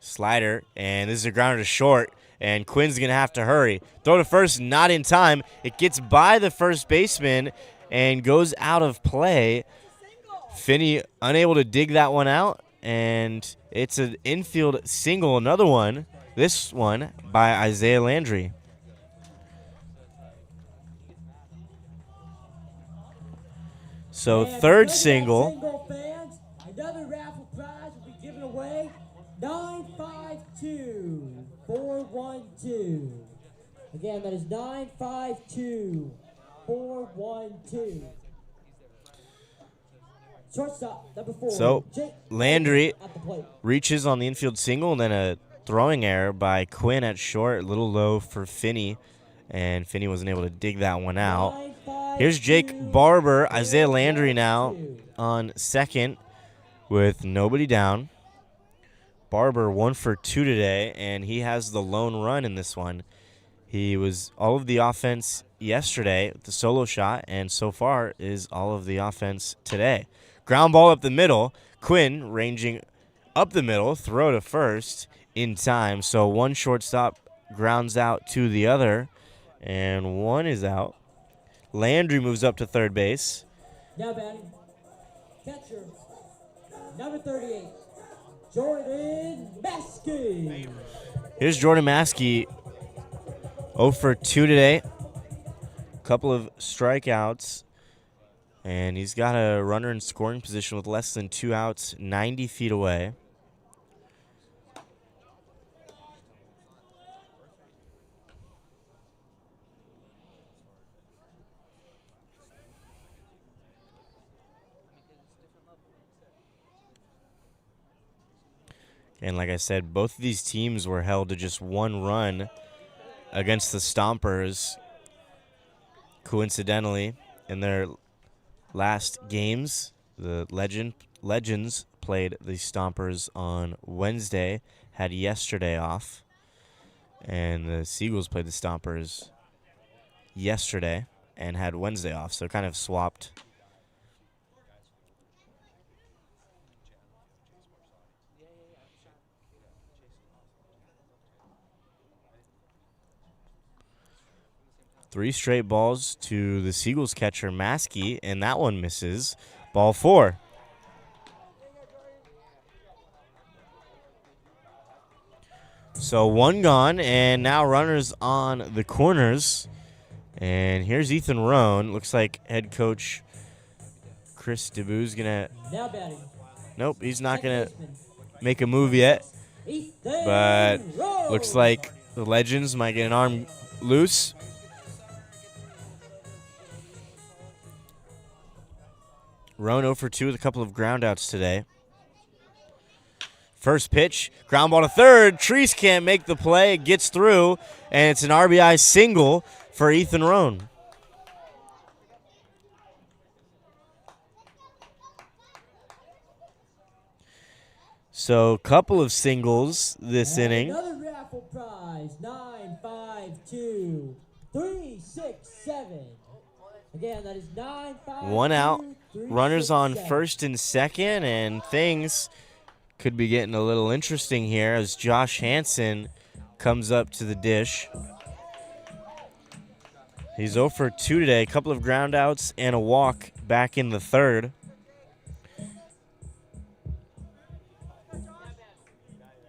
Slider, and this is a grounder to short, and Quinn's going to have to hurry. Throw to first, not in time. It gets by the first baseman and goes out of play. Finney unable to dig that one out, and it's an infield single, another one. This one by Isaiah Landry. So third single. Fans, another raffle prize will be given away. 952-412. Again, that is 952-412. Shortstop, number 4. So Landry reaches on the infield single, and then a throwing error by Quinn at short, a little low for Finney, and Finney wasn't able to dig that one out. Here's Jake Barber, Isaiah Landry now on second with nobody down. Barber 1 for 2 today, and he has the lone run in this one. He was all of the offense yesterday with the solo shot, and so far is all of the offense today. Ground ball up the middle. Quinn ranging up the middle, throw to first in time. So one shortstop grounds out to the other, and one is out. Landry moves up to third base. Now batting, catcher, number 38, Jordan Maskey. Here's Jordan Maskey, 0 for 2 today. Couple of strikeouts, and he's got a runner in scoring position with less than 2 outs, 90 feet away. And like I said, both of these teams were held to just one run against the Stompers. Coincidentally, in their last games, the Legends played the Stompers on Wednesday, had yesterday off. And the Seagulls played the Stompers yesterday and had Wednesday off, so kind of swapped. Three straight balls to the Seagulls catcher, Maskey, and that one misses. Ball 4. So one gone, and now runners on the corners. And here's Ethan Rohn. Looks like head coach Chris DeBoo's going to... Now batting. Nope, he's not going to make a move yet. But looks like the Legends might get an arm loose. Rohn 0 for 2 with a couple of groundouts today. First pitch, ground ball to third. Treese can't make the play. It gets through, and it's an RBI single for Ethan Rohn. So a couple of singles this inning. Another raffle prize, 9, 5, 2, 3, 6, 7. Again, that is 9, 5, One out. 2, 3, Runners 6, on 7. first and second, and things could be getting a little interesting here as Josh Hansen comes up to the dish. He's 0 for 2 today, a couple of groundouts and a walk back in the third.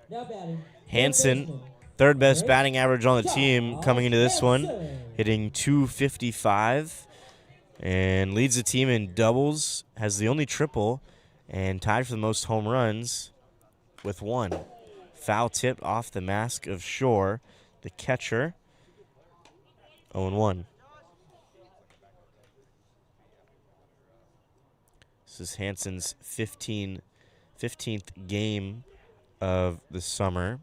Now batting. Hansen, third best batting average on the team coming into this one, hitting .255 and leads the team in doubles, has the only triple, and tied for the most home runs with 1. Foul tip off the mask of Shore, the catcher, 0-1. This is Hansen's 15th game of the summer.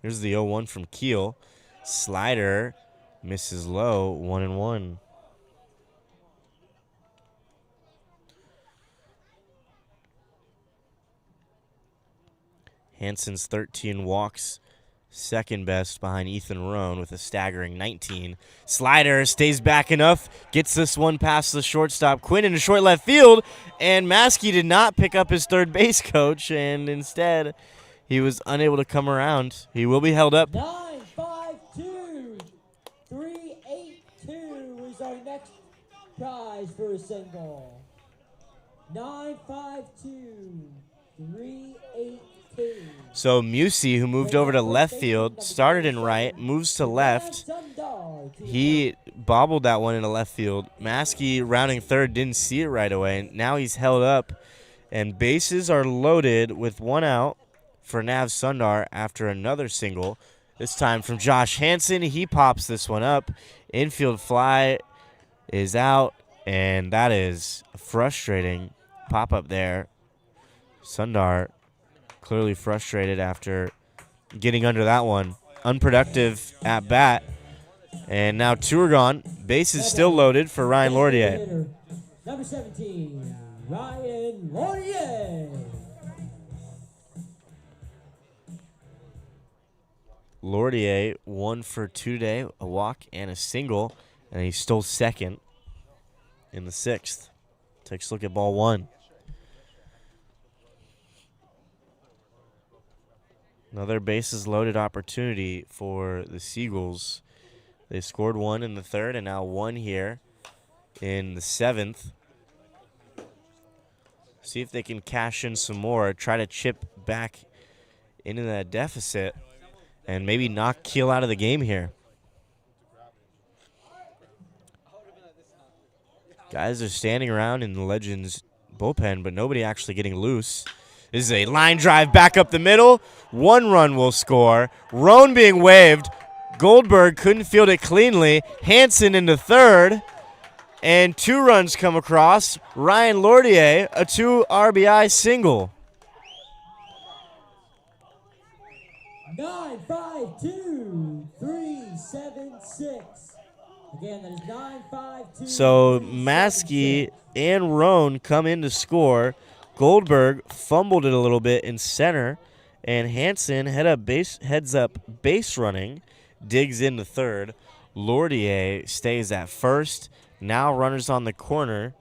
Here's the 0-1 from Keel. Slider misses low, 1-1. Hansen's 13 walks, second best behind Ethan Rohn with a staggering 19. Slider stays back enough, gets this one past the shortstop. Quinn into short left field, and Maskey did not pick up his third base coach, and instead he was unable to come around. He will be held up. 9, 5, 2, 3, 8, 2 is our next prize for a single. 9, 5, 2, 3, 8, 2. So Musey, who moved over to left field, started in right, moves to left. He bobbled that one into left field. Maskey, rounding third, didn't see it right away. Now he's held up, and bases are loaded with 1 out for Nav Sundar after another single. This time from Josh Hansen. He pops this one up. Infield fly is out, and that is a frustrating pop-up there. Sundar clearly frustrated after getting under that one. Unproductive at bat. And now 2 are gone. Bases still loaded for Ryan Lordier. Number 17, Ryan Lordier. Lordier 1 for 2 today, a walk and a single, and he stole second in the 6th. Takes a look at ball 1. Another bases loaded opportunity for the Seagulls. They scored 1 in the 3rd and now 1 here in the 7th. See if they can cash in some more, try to chip back into that deficit, and maybe knock Keel out of the game here. Guys are standing around in the Legends bullpen, but nobody actually getting loose. This is a line drive back up the middle. 1 run will score. Rohn being waved. Goldberg couldn't field it cleanly. Hansen into third. And 2 runs come across. Ryan Lordier, a 2 RBI single. 9-5-2-3-7-6. Again, that is 9-5-2. So Maskey and Roan come in to score. Goldberg fumbled it a little bit in center, and Hansen heads up base running, digs into third. Lordier stays at first. Now runners on the corners,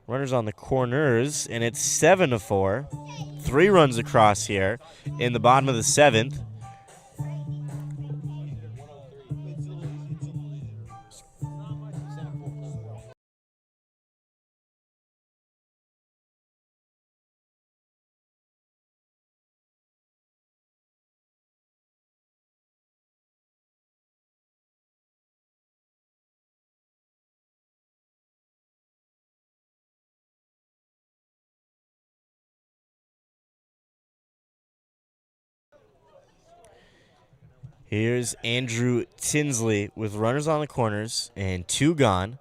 and it's 7-4. 3 runs across here in the bottom of the 7th. Here's Andrew Tinsley with runners on the corners and 2 gone.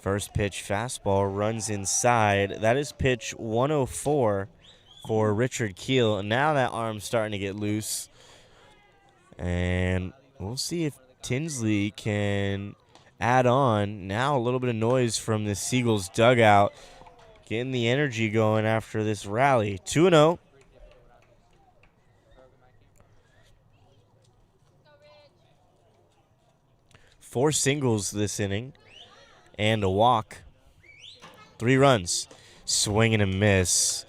First pitch fastball runs inside. That is pitch 104 for Richard Keel. And now that arm's starting to get loose. And we'll see if Tinsley can add on. Now a little bit of noise from the Seagulls dugout. Getting the energy going after this rally. 2-0. Four singles this inning and a walk. 3 runs. Swing and a miss.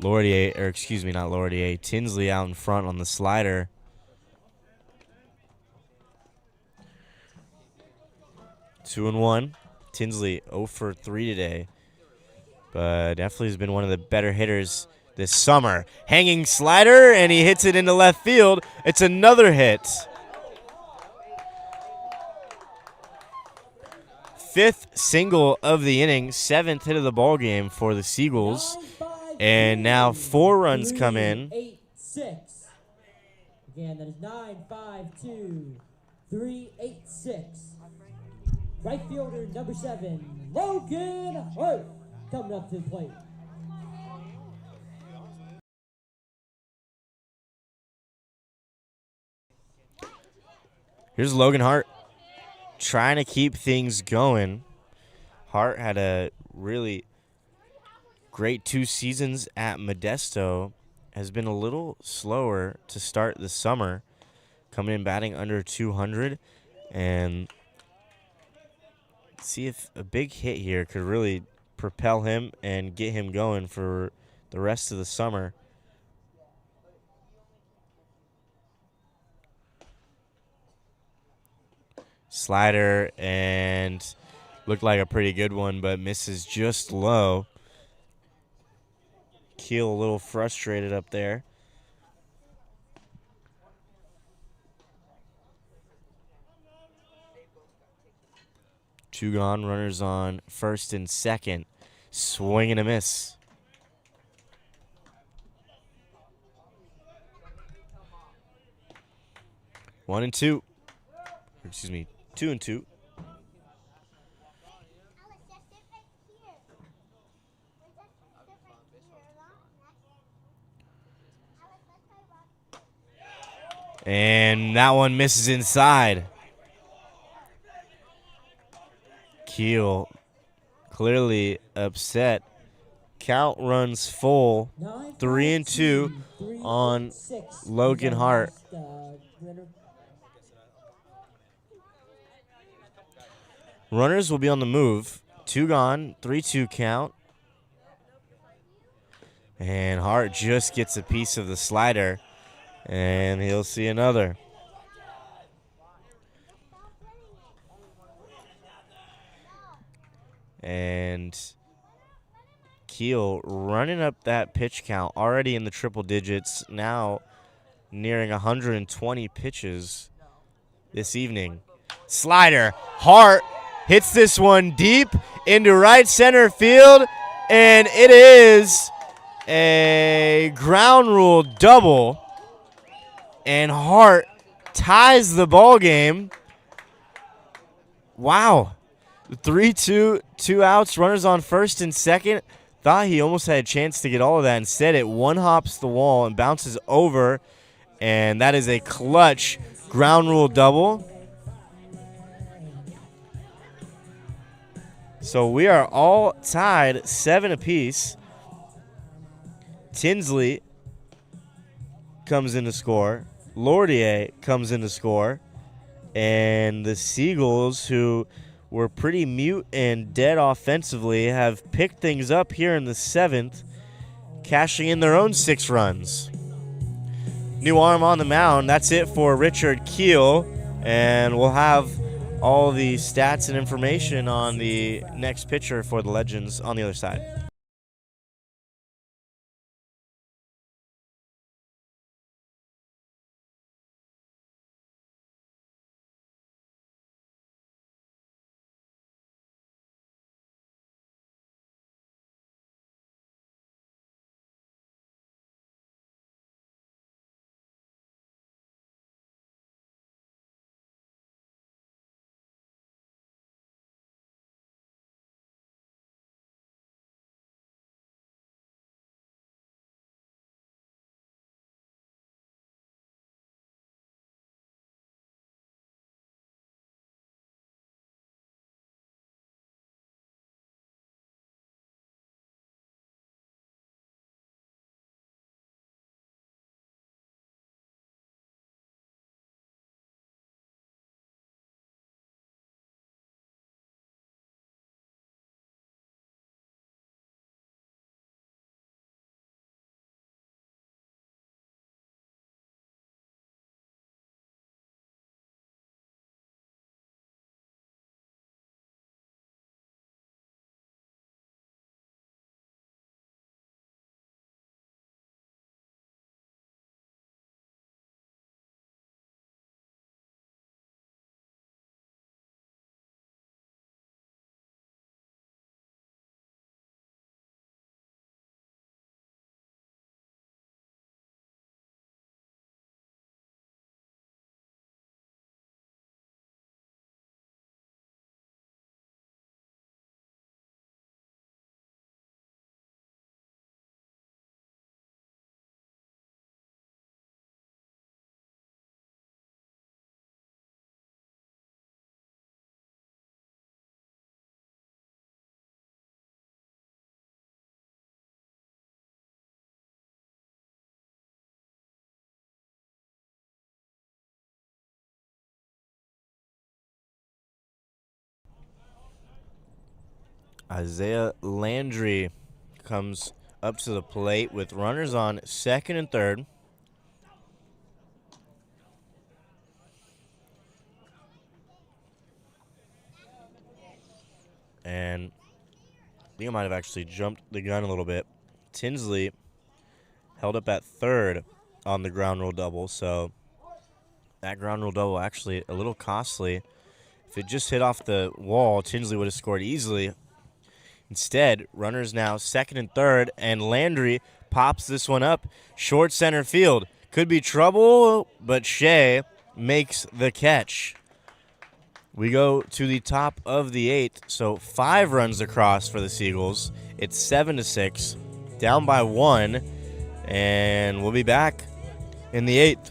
Tinsley out in front on the slider. Two and 1. Tinsley 0 for 3 today. But definitely has been one of the better hitters this summer. Hanging slider, and he hits it into left field. It's another hit. 5th single of the inning, 7th hit of the ball game for the Seagulls. And now 4 runs come in. 3-8-6. Again, that is 9-5-2-3-8-6. Right fielder number 7, Logan Hart, coming up to the plate. Here's Logan Hart trying to keep things going. Hart had a really great 2 seasons at Modesto. Has been a little slower to start the summer, coming in batting under 200, and see if a big hit here could really propel him and get him going for the rest of the summer. Slider, and looked like a pretty good one, but misses just low. Keel a little frustrated up there. Two gone, runners on first and second. Swing and a miss. One and two. Excuse me, 2 and 2. And that one misses inside. Keel clearly upset. Count runs full. 3 and 2 on Logan Hart. Runners will be on the move. 2 gone, 3-2 count. And Hart just gets a piece of the slider, and he'll see another. And Keel running up that pitch count, already in the triple digits, now nearing 120 pitches this evening. Slider, Hart hits this one deep into right center field, and it is a ground rule double, and Hart ties the ball game. Wow. 3-2, 2 outs, runners on first and second. Thought he almost had a chance to get all of that. Instead, it one hops the wall and bounces over, and that is a clutch ground rule double. So we are all tied 7 apiece. Tinsley comes in to score. Lordier comes in to score. And the Seagulls, who were pretty mute and dead offensively, have picked things up here in the 7th, cashing in their own 6 runs. New arm on the mound. That's it for Richard Keel. And we'll have all the stats and information on the next pitcher for the Legends on the other side. Isaiah Landry comes up to the plate with runners on second and third. And I think I might have actually jumped the gun a little bit. Tinsley held up at third on the ground rule double, so that ground rule double actually a little costly. If it just hit off the wall, Tinsley would have scored easily. Instead, runners now second and third, and Landry pops this one up short center field. Could be trouble, but Shea makes the catch. We go to the top of the 8th, so 5 runs across for the Seagulls. It's 7-6, down by 1, and we'll be back in the 8th.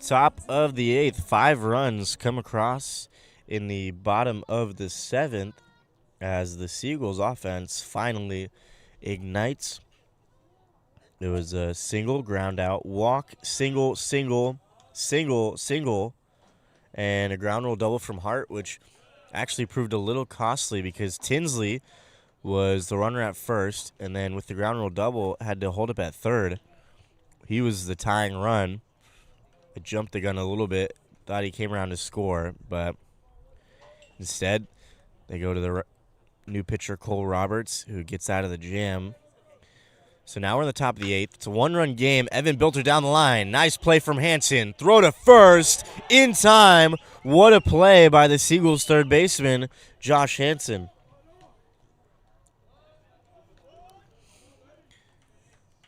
Top of the 8th, 5 runs come across in the bottom of the 7th as the Seagulls offense finally ignites. It was a single, ground out, walk, single, single, single, single, and a ground rule double from Hart, which actually proved a little costly because Tinsley was the runner at first, and then with the ground rule double, had to hold up at third. He was the tying run. I jumped the gun a little bit, thought he came around to score, but instead they go to the new pitcher Cole Roberts, who gets out of the jam. So now we're in the top of the 8th. It's a one-run game. Evan Bilter down the line. Nice play from Hanson. Throw to first in time. What a play by the Seagulls third baseman, Josh Hanson.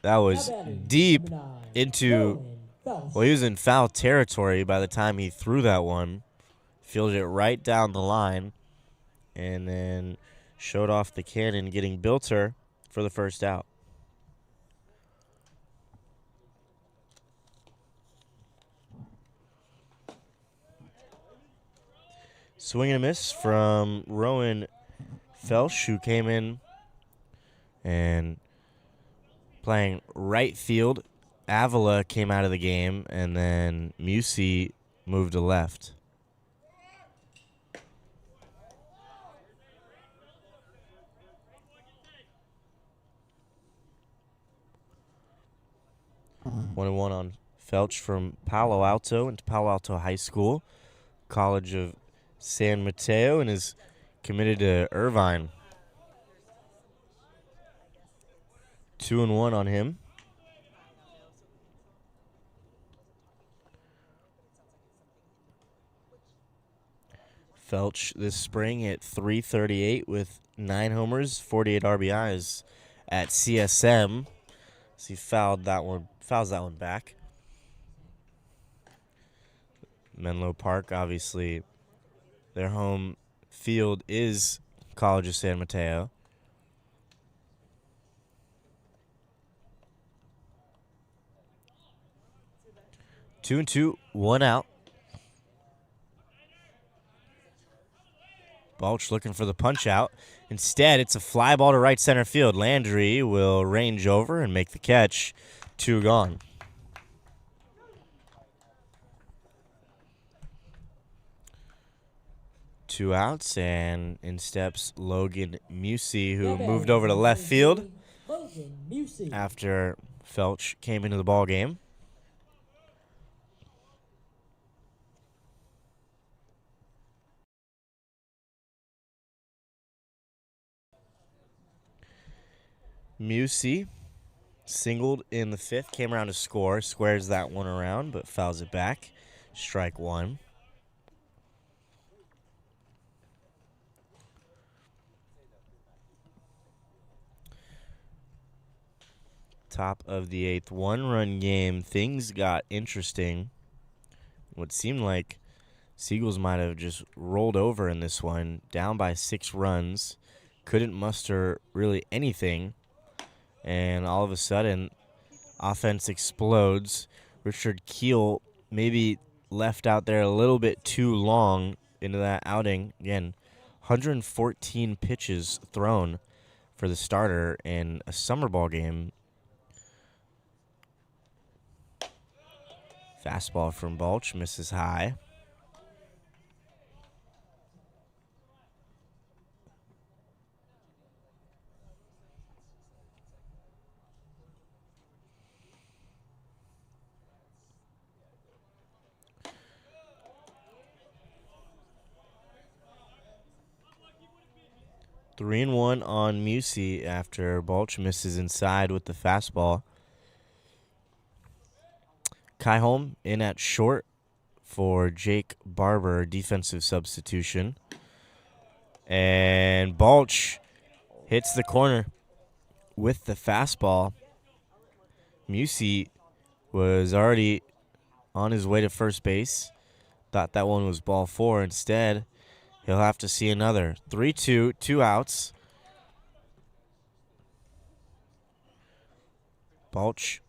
That was deep into, well, he was in foul territory by the time he threw that one. Fielded it right down the line and then showed off the cannon, getting Bilter for the first out. Swing and a miss from Rowan Felsch, who came in and playing right field. Avila came out of the game, and then Musey moved to left. One and one on Felch from Palo Alto into Palo Alto High School, College of San Mateo, and is committed to Irvine. 2 and 1 on him. Felch this spring at .338 with 9 homers, 48 RBIs at CSM. So he fouls that one back. Menlo Park, obviously, their home field is College of San Mateo. Two and two, 1 out. Balch looking for the punch out. Instead, it's a fly ball to right center field. Landry will range over and make the catch. 2 gone. Two outs, and in steps Logan Musey, who moved over to left field after Felch came into the ball game. Musey singled in the 5th, came around to score, squares that one around, but fouls it back. Strike 1. Top of the 8th, 1-run game. Things got interesting. What seemed like Seagulls might have just rolled over in this one, down by 6 runs. Couldn't muster really anything. And all of a sudden, offense explodes. Richard Keel maybe left out there a little bit too long into that outing. Again, 114 pitches thrown for the starter in a summer ball game. Fastball from Balch, misses high. Three and 1 on Musey after Balch misses inside with the fastball. Kai Holm in at short for Jake Barber, defensive substitution. And Balch hits the corner with the fastball. Musey was already on his way to first base. Thought that one was ball 4. Instead, he'll have to see another. 3-2, 2 outs. Balch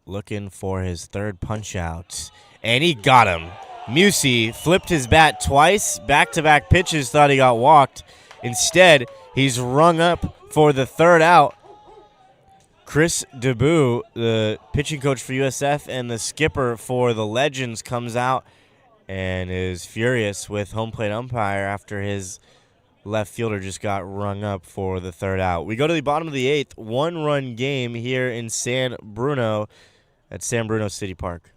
looking for his third punch out, and he got him. Musey flipped his bat twice, back-to-back pitches, thought he got walked. Instead, he's rung up for the third out. Chris DeBoo, the pitching coach for USF and the skipper for the Legends, comes out and is furious with home plate umpire after his left fielder just got rung up for the third out. We go to the bottom of the 8th, one-run game here in San Bruno at San Bruno City Park.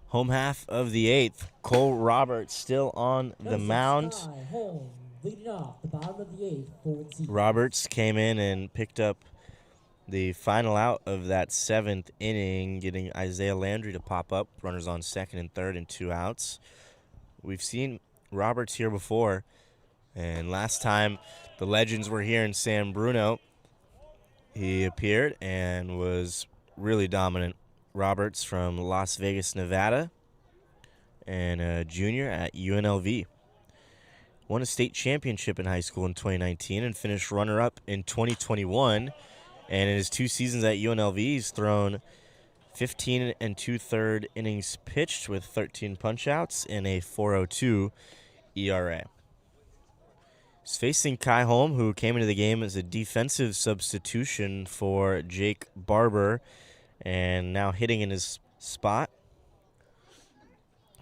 Home half of the 8th, Cole Roberts still on the mound. Home, leading off the bottom of the 8th for the Seagulls. Roberts came in and picked up the final out of that 7th inning, getting Isaiah Landry to pop up. Runners on second and third and 2 outs. We've seen Roberts here before, and last time the Legends were here in San Bruno, he appeared and was really dominant. Roberts from Las Vegas, Nevada, and a junior at UNLV. Won a state championship in high school in 2019 and finished runner-up in 2021. And in his 2 seasons at UNLV, he's thrown 15 and 2/3 innings pitched with 13 punch-outs and a 4.02 ERA. He's facing Kai Holm, who came into the game as a defensive substitution for Jake Barber, and now hitting in his spot.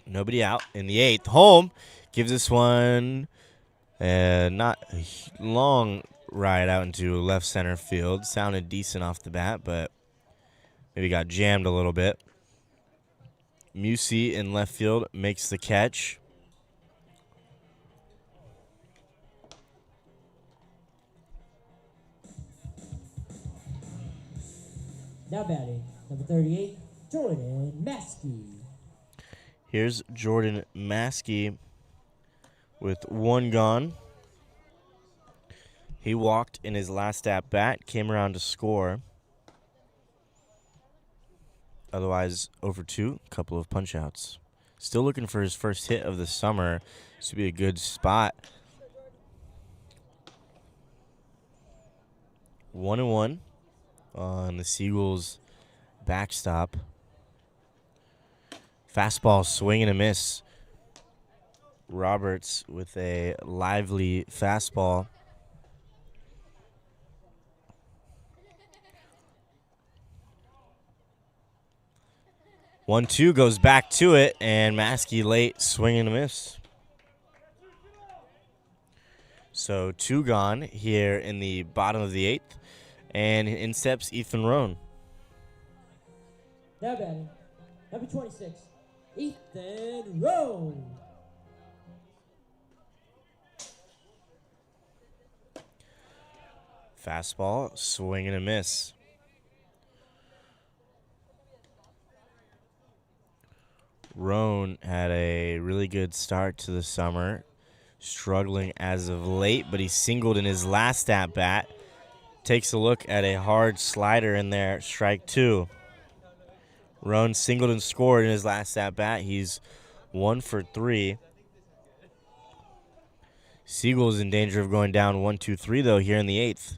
Nobody out in the 8th. Holm gives this one not a long ride out into left center field. Sounded decent off the bat, but maybe got jammed a little bit. Musey in left field makes the catch. Now batting, number 38, Jordan Maskey. Here's Jordan Maskey with 1 gone. He walked in his last at-bat, came around to score. Otherwise, over 2, a couple of punch-outs. Still looking for his first hit of the summer. This would be a good spot. 1-1 on the Seagulls backstop. Fastball swing and a miss. Roberts with a lively fastball. One-two goes back to it, and Maskey late, swing and a miss. So 2 gone here in the bottom of the 8th, and in steps Ethan Roan. Now batting, number 26, Ethan Roan. Fastball, swing and a miss. Roan had a really good start to the summer, struggling as of late, but he singled in his last at-bat. Takes a look at a hard slider in there, strike 2. Roan singled and scored in his last at-bat. He's 1 for 3. Seagulls in danger of going down 1-2-3, though, here in the 8th.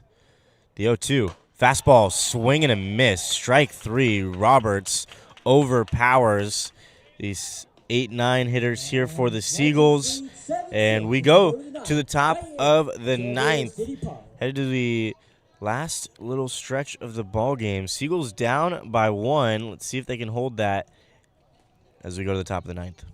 The 0-2. Fastball, swing and a miss. Strike 3. Roberts overpowers these 8-9 hitters here for the Seagulls. And we go to the top of the 9th. Headed to the last little stretch of the ball game. Seagulls down by 1. Let's see if they can hold that as we go to the top of the 9th.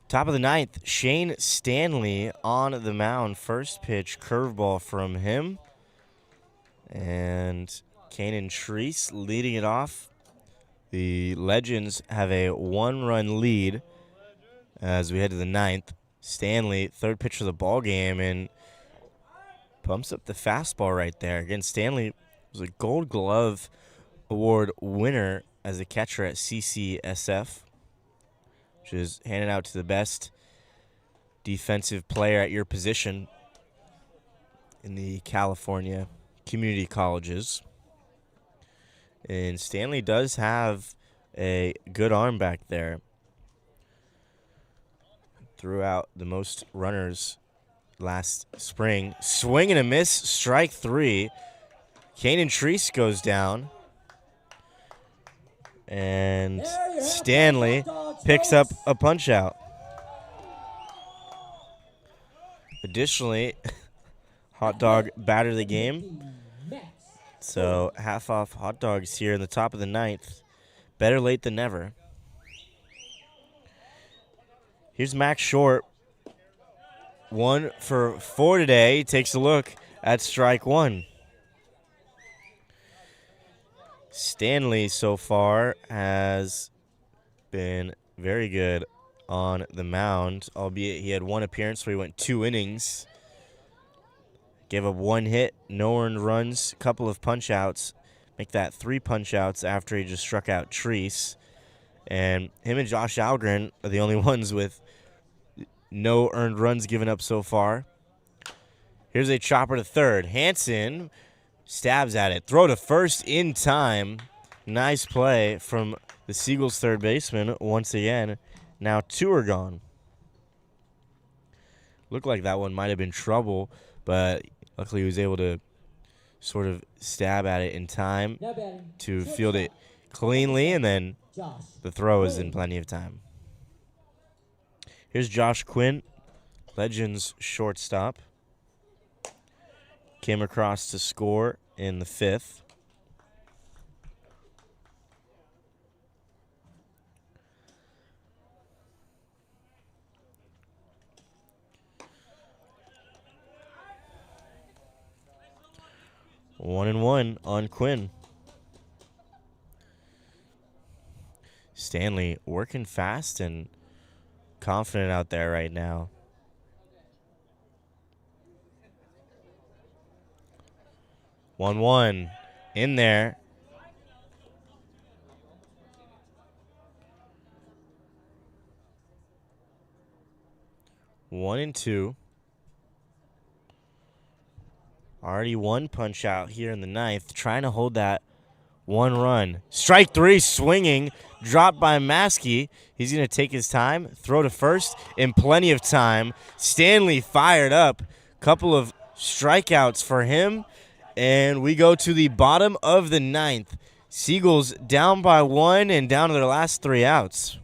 Top of the 9th, Shane Stanley on the mound. First pitch, curveball from him. And Kanan Treese leading it off. The Legends have a 1-run lead as we head to the 9th. Stanley, third pitch of the ball game, and pumps up the fastball right there. Again, Stanley was a Gold Glove Award winner as a catcher at CCSF, which is handed out to the best defensive player at your position in the California community colleges. And Stanley does have a good arm back there. Threw out the most runners last spring. Swing and a miss, strike 3. Kanan Treese goes down. And Stanley picks up a punch out. Additionally, Hot Dog battered the game. So half off hot dogs here in the top of the 9th. better late than never. Here's Max Short. 1 for 4 today. He takes a look at strike one. Stanley so far has been very good on the mound, albeit he had 1 appearance where he went 2 innings. Gave up 1 hit, no earned runs, couple of punch outs. Make that 3 punch outs after he just struck out Treese. And him and Josh Algren are the only ones with no earned runs given up so far. Here's a chopper to third. Hansen stabs at it. Throw to first in time. Nice play from the Seagulls third baseman once again. Now 2 are gone. Looked like that one might have been trouble, but luckily he was able to sort of stab at it in time to field it cleanly, and then the throw is in plenty of time. Here's Josh Quinn, Legends shortstop. Came across to score in the 5th. One and one on Quinn. Stanley working fast and confident out there right now. 1-1 in there. One and two. Already 1 punch out here in the 9th. Trying to hold that 1 run. Strike 3 swinging. Dropped by Maskey. He's going to take his time. Throw to first in plenty of time. Stanley fired up. Couple of strikeouts for him. And we go to the bottom of the 9th. Seagulls down by 1 and down to their last 3 outs.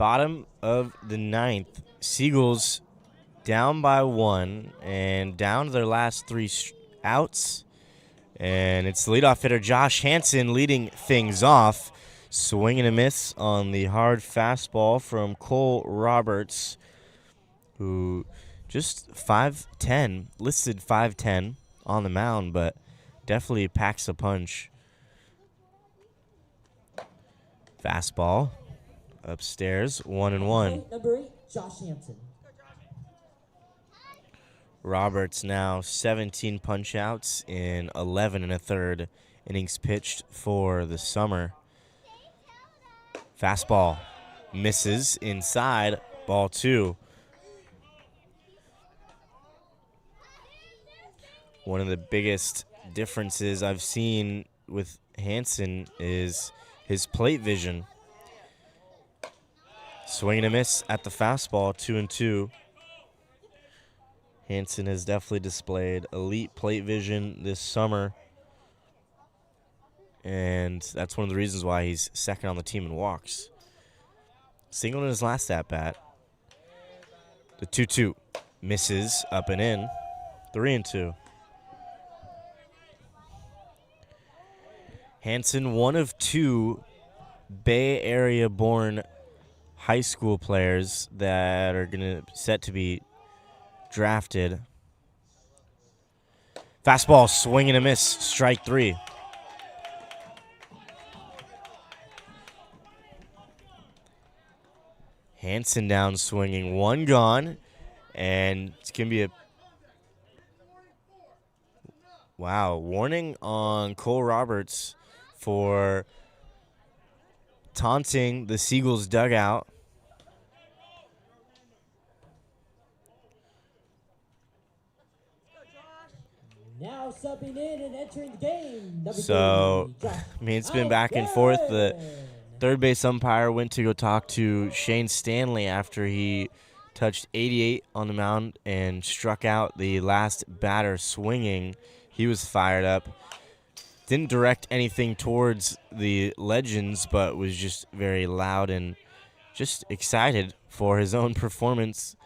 Bottom of the ninth. Seagulls down by 1 and down to their last 3 outs. And it's leadoff hitter Josh Hansen leading things off. Swing and a miss on the hard fastball from Cole Roberts, who just 5'10", listed 5'10" on the mound, but definitely packs a punch. Fastball upstairs, 1-1. Number 8, Josh Hansen. Roberts now 17 punch outs in 11 1/3 innings pitched for the summer. Fastball misses inside, ball 2. One of the biggest differences I've seen with Hansen is his plate vision. Swing and a miss at the fastball, 2-2. Hansen has definitely displayed elite plate vision this summer, and that's one of the reasons why he's second on the team in walks. Singled in his last at-bat. The 2-2 misses up and in, 3-2. Hansen, one of 2 Bay Area-born high school players that are set to be drafted. Fastball, swing and a miss, strike 3. Hansen down swinging, 1 gone, and it's going to be a warning on Cole Roberts for taunting the Seagulls dugout. Now subbing in and entering the game. So, it's been back and forth. The third base umpire went to go talk to Shane Stanley after he touched 88 on the mound and struck out the last batter swinging. He was fired up. Didn't direct anything towards the Legends, but was just very loud and just excited for his own performance.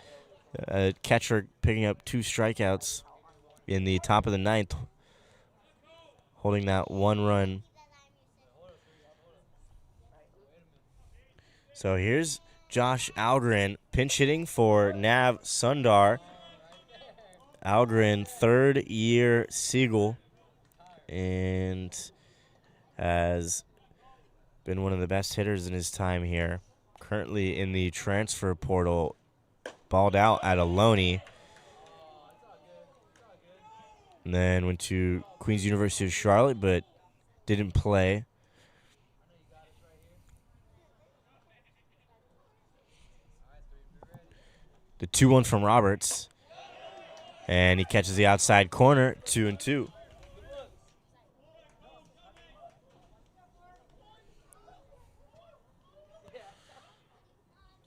Catcher picking up 2 strikeouts in the top of the 9th, holding that 1 run. So here's Josh Algren pinch hitting for Nav Sundar. Algren, 3rd-year Seagull, and has been one of the best hitters in his time here. Currently in the transfer portal, balled out at Ohlone. And then went to Queen's University of Charlotte, but didn't play. The 2-1 from Roberts. And he catches the outside corner, 2-2.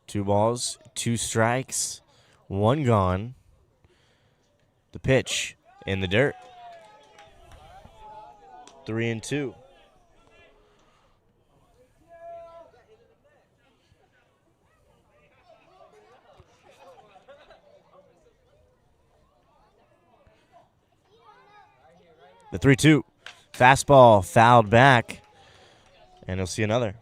Two balls, 2 strikes, 1 gone. The pitch in the dirt. 3-2. The 3-2. Fastball fouled back. And he'll see another.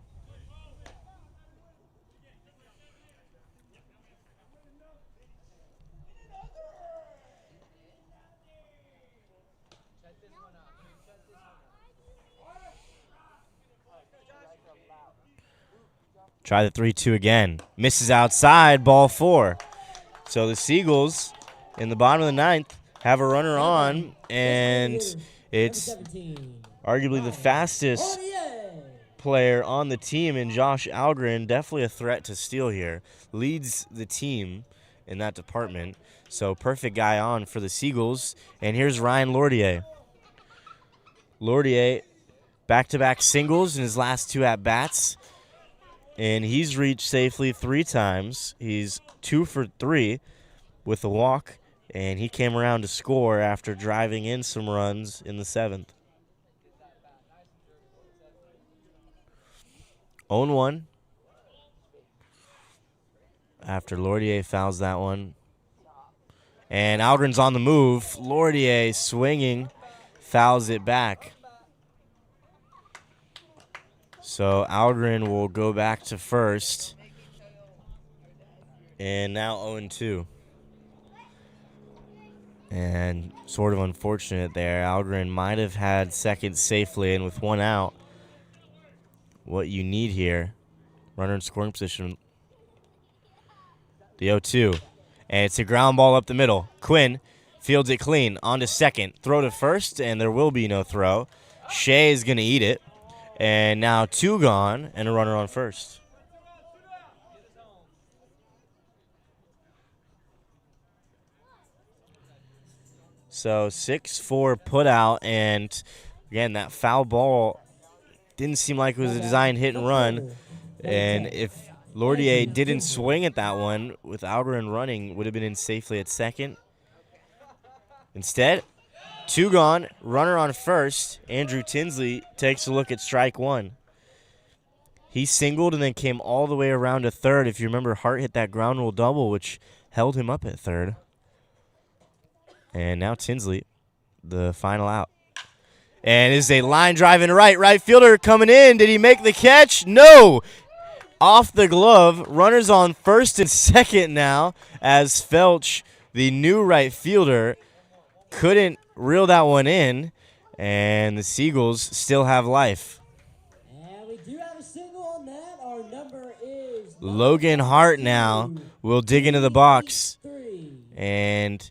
Try the 3-2 again. Misses outside, ball 4. So the Seagulls in the bottom of the 9th have a runner on, and it's arguably the fastest player on the team, and Josh Algren, definitely a threat to steal here. Leads the team in that department. So perfect guy on for the Seagulls. And here's Ryan Lordier. Lordier, back-to-back singles in his last 2 at-bats. And he's reached safely 3 times. He's 2 for 3 with a walk, and he came around to score after driving in some runs in the 7th. 0-1. after Lordier fouls that one. And Algren's on the move. Lordier swinging, fouls it back. So Algren will go back to first. And now 0-2. And sort of unfortunate there. Algren might have had second safely, and with one out, what you need here, runner in scoring position, the 0-2. And it's a ground ball up the middle. Quinn fields it clean, on to second. Throw to first, and there will be no throw. Shea is going to eat it. And now 2 gone, and a runner on first. So 6-4 put out, and again, that foul ball didn't seem like it was a designed hit and run. And if Lordier didn't swing at that one with Algren running, would have been in safely at second. Instead, 2 gone, runner on first. Andrew Tinsley takes a look at strike 1. He singled and then came all the way around to third. If you remember, Hart hit that ground rule double, which held him up at third. And now Tinsley, the final out. And is a line drive in right fielder coming in. Did he make the catch? No. Off the glove. Runners on first and second now as Felch, the new right fielder, couldn't reel that one in. And the Seagulls still have life. And we do have a single on that. Our number is Logan Hart now will dig into the box. And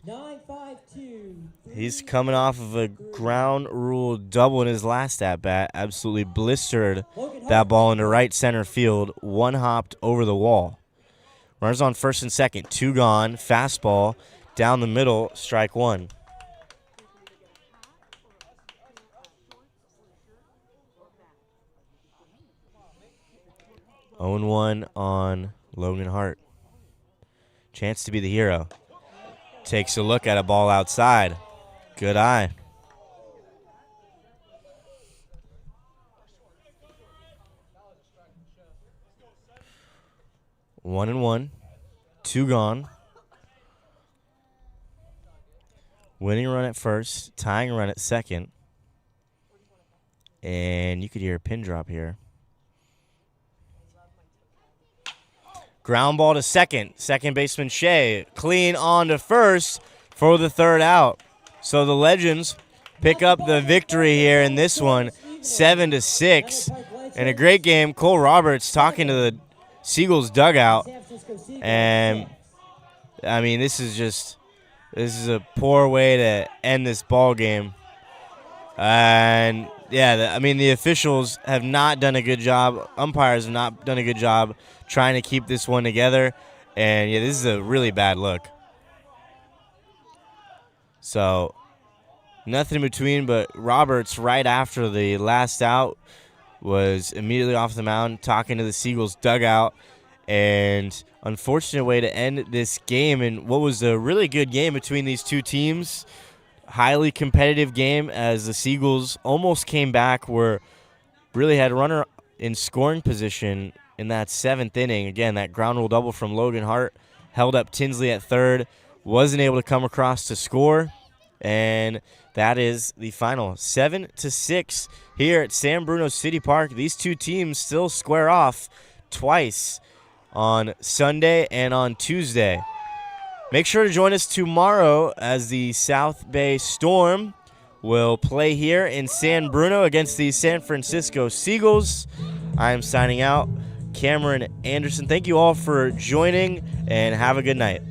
he's coming off of a ground rule double in his last at-bat. Absolutely blistered that ball into right center field. One hopped over the wall. Runners on first and second. 2 gone. Fastball down the middle. Strike 1. Own 1 on Logan Hart. Chance to be the hero. Takes a look at a ball outside. Good eye. One and 1. 2 gone. Winning run at first. Tying run at second. And you could hear a pin drop here. Ground ball to second. Second baseman Shea. Clean on to first for the 3rd out. So the Legends pick up the victory here in this one, 7-6. And a great game. Cole Roberts talking to the Seagulls dugout. And, I mean, this is a poor way to end this ball game. And, yeah, the officials have not done a good job. Umpires have not done a good job trying to keep this one together. And, yeah, this is a really bad look. So, nothing in between, but Roberts, right after the last out, was immediately off the mound talking to the Seagulls dugout. And unfortunate way to end this game in what was a really good game between these two teams. Highly competitive game as the Seagulls almost came back, were really had a runner in scoring position in that 7th inning. Again, that ground rule double from Logan Hart held up Tinsley at third. Wasn't able to come across to score. And that is the final. 7-6 here at San Bruno City Park. These two teams still square off twice on Sunday and on Tuesday. Make sure to join us tomorrow as the South Bay Storm will play here in San Bruno against the San Francisco Seagulls. I am signing out. Cameron Anderson, thank you all for joining, and have a good night.